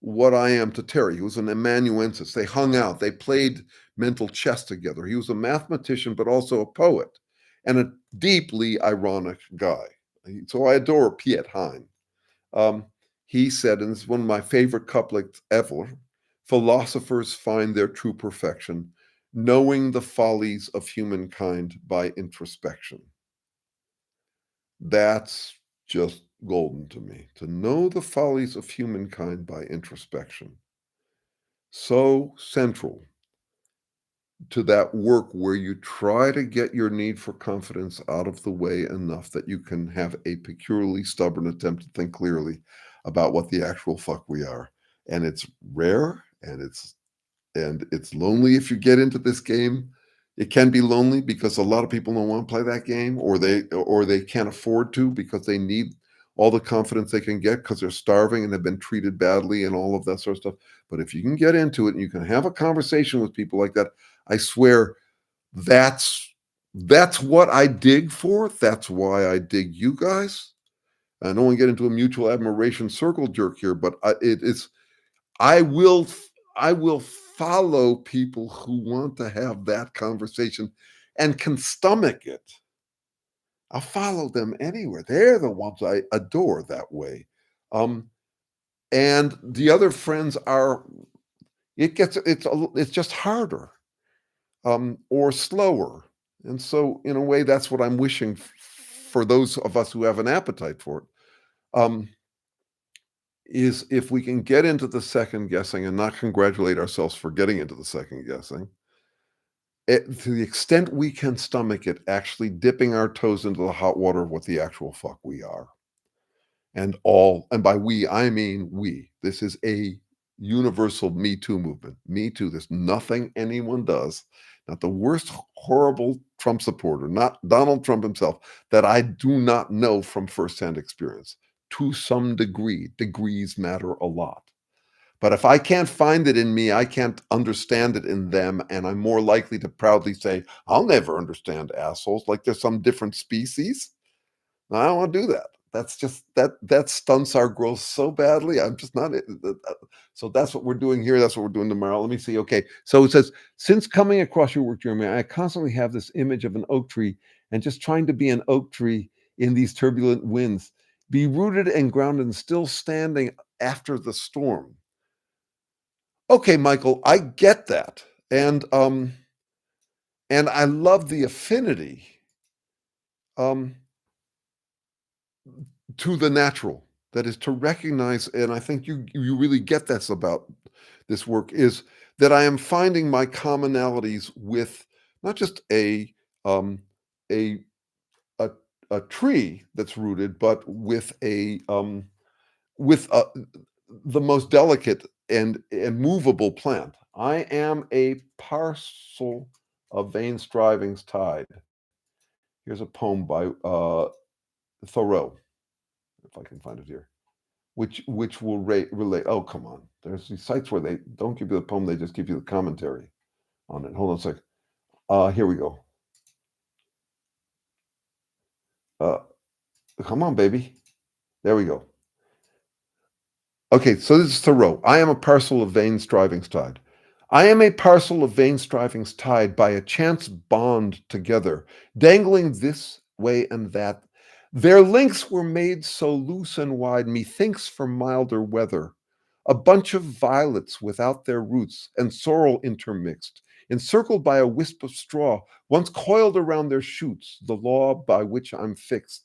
what I am to Terry. He was an amanuensis. They hung out. They played mental chess together. He was a mathematician, but also a poet and a deeply ironic guy. So I adore Piet Hein. He said, and this is one of my favorite couplets ever, philosophers find their true perfection, knowing the follies of humankind by introspection. That's just golden to me, to know the follies of humankind by introspection. So central to that work where you try to get your need for confidence out of the way enough that you can have a peculiarly stubborn attempt to think clearly about what the actual fuck we are. And it's rare and it's lonely if you get into this game. It can be lonely because a lot of people don't want to play that game, or they can't afford to because they need all the confidence they can get because they're starving and have been treated badly and all of that sort of stuff. But if you can get into it and you can have a conversation with people like that, I swear that's what I dig for. That's why I dig you guys. I don't want to get into a mutual admiration circle jerk here, but I will follow people who want to have that conversation and can stomach it. I'll follow them anywhere. They're the ones I adore that way. And the other friends are, it's just harder, or slower. And so in a way, that's what I'm wishing for those of us who have an appetite for it. Is if we can get into the second guessing and not congratulate ourselves for getting into the second guessing, to the extent we can stomach it, actually dipping our toes into the hot water of what the actual fuck we are. And by we, I mean we. This is a universal Me Too movement. Me Too, there's nothing anyone does, not the worst horrible Trump supporter, not Donald Trump himself, that I do not know from firsthand experience. To some degree, degrees matter a lot. But if I can't find it in me, I can't understand it in them, and I'm more likely to proudly say, "I'll never understand assholes," like there's some different species. I don't wanna do that. That's just that stunts our growth so badly. I'm just not so that's what we're doing here, that's what we're doing tomorrow. Let me see, okay. So it says, "Since coming across your work, Jeremy, I constantly have this image of an oak tree and just trying to be an oak tree in these turbulent winds, be rooted and grounded and still standing after the storm." Okay, Michael, I get that. And I love the affinity, um, to the natural. That is to recognize, and I think you really get this about this work, is that I am finding my commonalities with not just um, a a a tree that's rooted, but with the most delicate and movable plant. I am a parcel of vain strivings tied. Here's a poem by Thoreau, if I can find it here, which will relate. Oh, come on! There's these sites where they don't give you the poem; they just give you the commentary on it. Hold on a sec. Here we go. Uh, Come on, baby. There we go. Okay, so this is Thoreau. I am a parcel of vain strivings tied. I am a parcel of vain strivings tied by a chance bond together, dangling this way and that. Their links were made so loose and wide, methinks for milder weather. A bunch of violets without their roots, and sorrel intermixed, encircled by a wisp of straw, once coiled around their shoots, the law by which I'm fixed.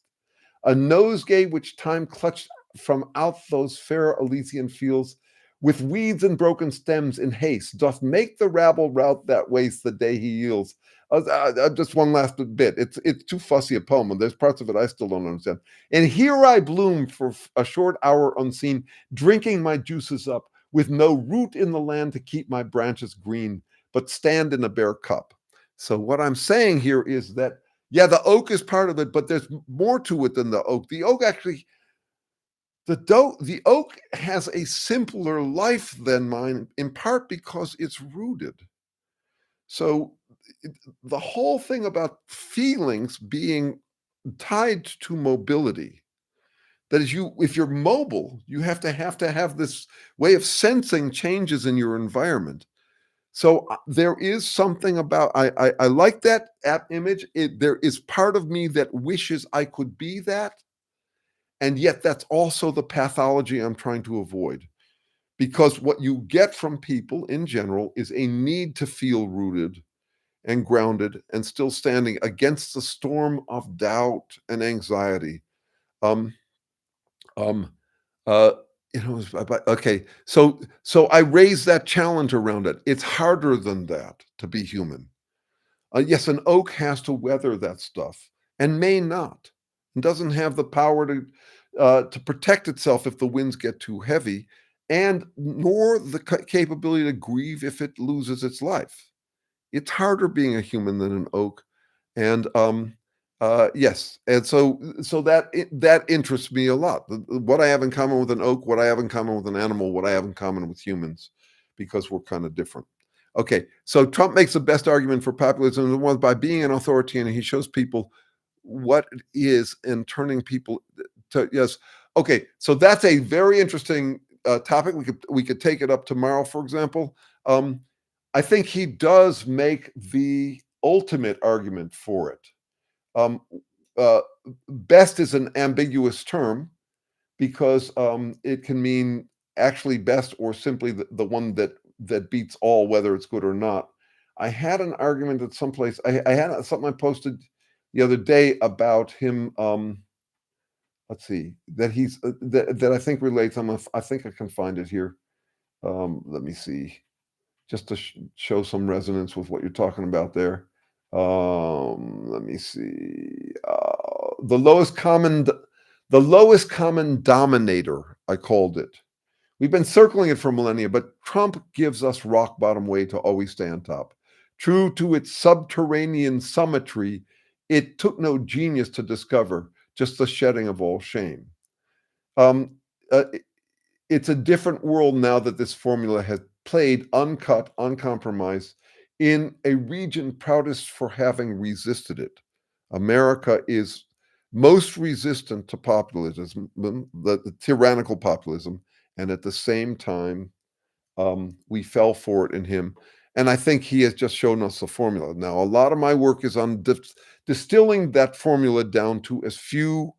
A nosegay which time clutched from out those fair Elysian fields, with weeds and broken stems in haste, doth make the rabble rout that waste the day he yields. Just one last bit. It's too fussy a poem, and there's parts of it I still don't understand. And here I bloom for a short hour unseen, drinking my juices up, with no root in the land to keep my branches green, but stand in a bare cup. So what I'm saying here is that yeah, the oak is part of it, but there's more to it than the oak. The oak actually, the oak has a simpler life than mine, in part because it's rooted. So the whole thing about feelings being tied to mobility. That is, if you're mobile, you have to have this way of sensing changes in your environment. So there is something about I like that app image. There is part of me that wishes I could be that, and yet that's also the pathology I'm trying to avoid. Because what you get from people in general is a need to feel rooted and grounded and still standing against the storm of doubt and anxiety. Um, um, uh, okay. So I raise that challenge around it. It's harder than that to be human. Yes, an oak has to weather that stuff and may not, and doesn't have the power to protect itself if the winds get too heavy, and nor the capability to grieve if it loses its life. It's harder being a human than an oak, and yes, and so that interests me a lot. What I have in common with an oak, what I have in common with an animal, what I have in common with humans, because we're kind of different. Okay, so Trump makes the best argument for populism was by being an authoritarian. He shows people what it is and turning people to yes. Okay, so that's a very interesting topic. We could take it up tomorrow, for example. I think he does make the ultimate argument for it. Um, uh, Best is an ambiguous term because it can mean actually best or simply the one that beats all, whether it's good or not. I had an argument at some place. I had something I posted the other day about him. Let's see that that I think relates. I think I can find it here. Let me see, just to show some resonance with what you're talking about there. Let me see. The lowest common dominator, I called it. We've been circling it for millennia, but Trump gives us rock bottom way to always stay on top. True to its subterranean symmetry, it took no genius to discover, just the shedding of all shame. Um, uh, it's a different world now that this formula has played uncut, uncompromised in a region proudest for having resisted it. America is most resistant to populism, the tyrannical populism, and at the same time, we fell for it in him. And I think he has just shown us the formula. Now, a lot of my work is on distilling that formula down to as few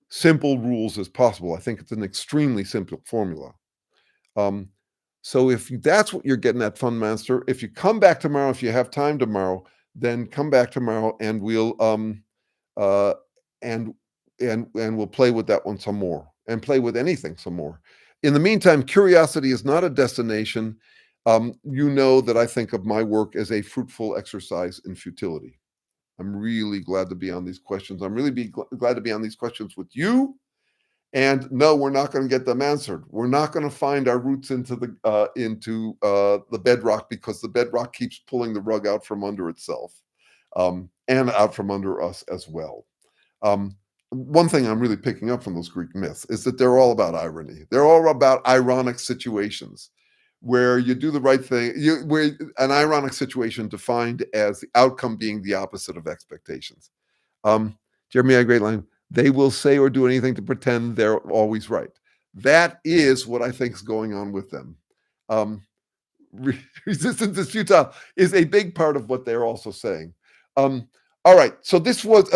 simple rules as possible. I think it's an extremely simple formula. Um, so if that's what you're getting at, Fun Master, if you come back tomorrow, if you have time tomorrow, then come back tomorrow and we'll uh, and and we'll play with that one some more and play with anything some more. In the meantime, curiosity is not a destination. You know that I think of my work as a fruitful exercise in futility. I'm really glad to be on these questions. I'm really glad to be on these questions with you. And no, we're not going to get them answered. We're not going to find our roots into the bedrock, because the bedrock keeps pulling the rug out from under itself, and out from under us as well. One thing I'm really picking up from those Greek myths is that they're all about irony. They're all about ironic situations where you do the right thing, where an ironic situation defined as the outcome being the opposite of expectations. Jeremy had a great line. They will say or do anything to pretend they're always right. That is what I think is going on with them. Resistance is futile is a big part of what they're also saying. All right, so this was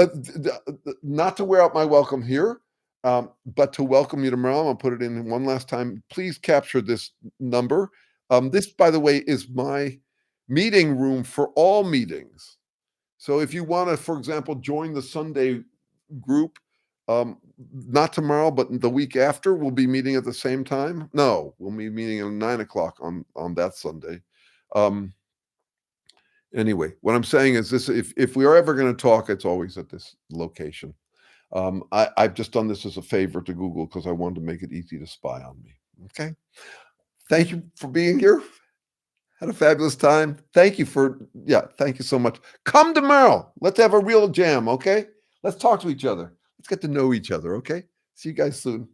not to wear out my welcome here, but to welcome you tomorrow. I'll put it in one last time. Please capture this number. This, by the way, is my meeting room for all meetings. So if you want to, for example, join the Sunday group, not tomorrow, but the week after, we'll be meeting at the same time. No, we'll be meeting at 9 o'clock on that Sunday. Anyway, what I'm saying is this: if we are ever going to talk, it's always at this location. I've just done this as a favor to Google because I wanted to make it easy to spy on me. Okay. Thank you for being here. Had a fabulous time. Thank you so much. Come tomorrow. Let's have a real jam, okay? Let's talk to each other. Let's get to know each other, okay? See you guys soon.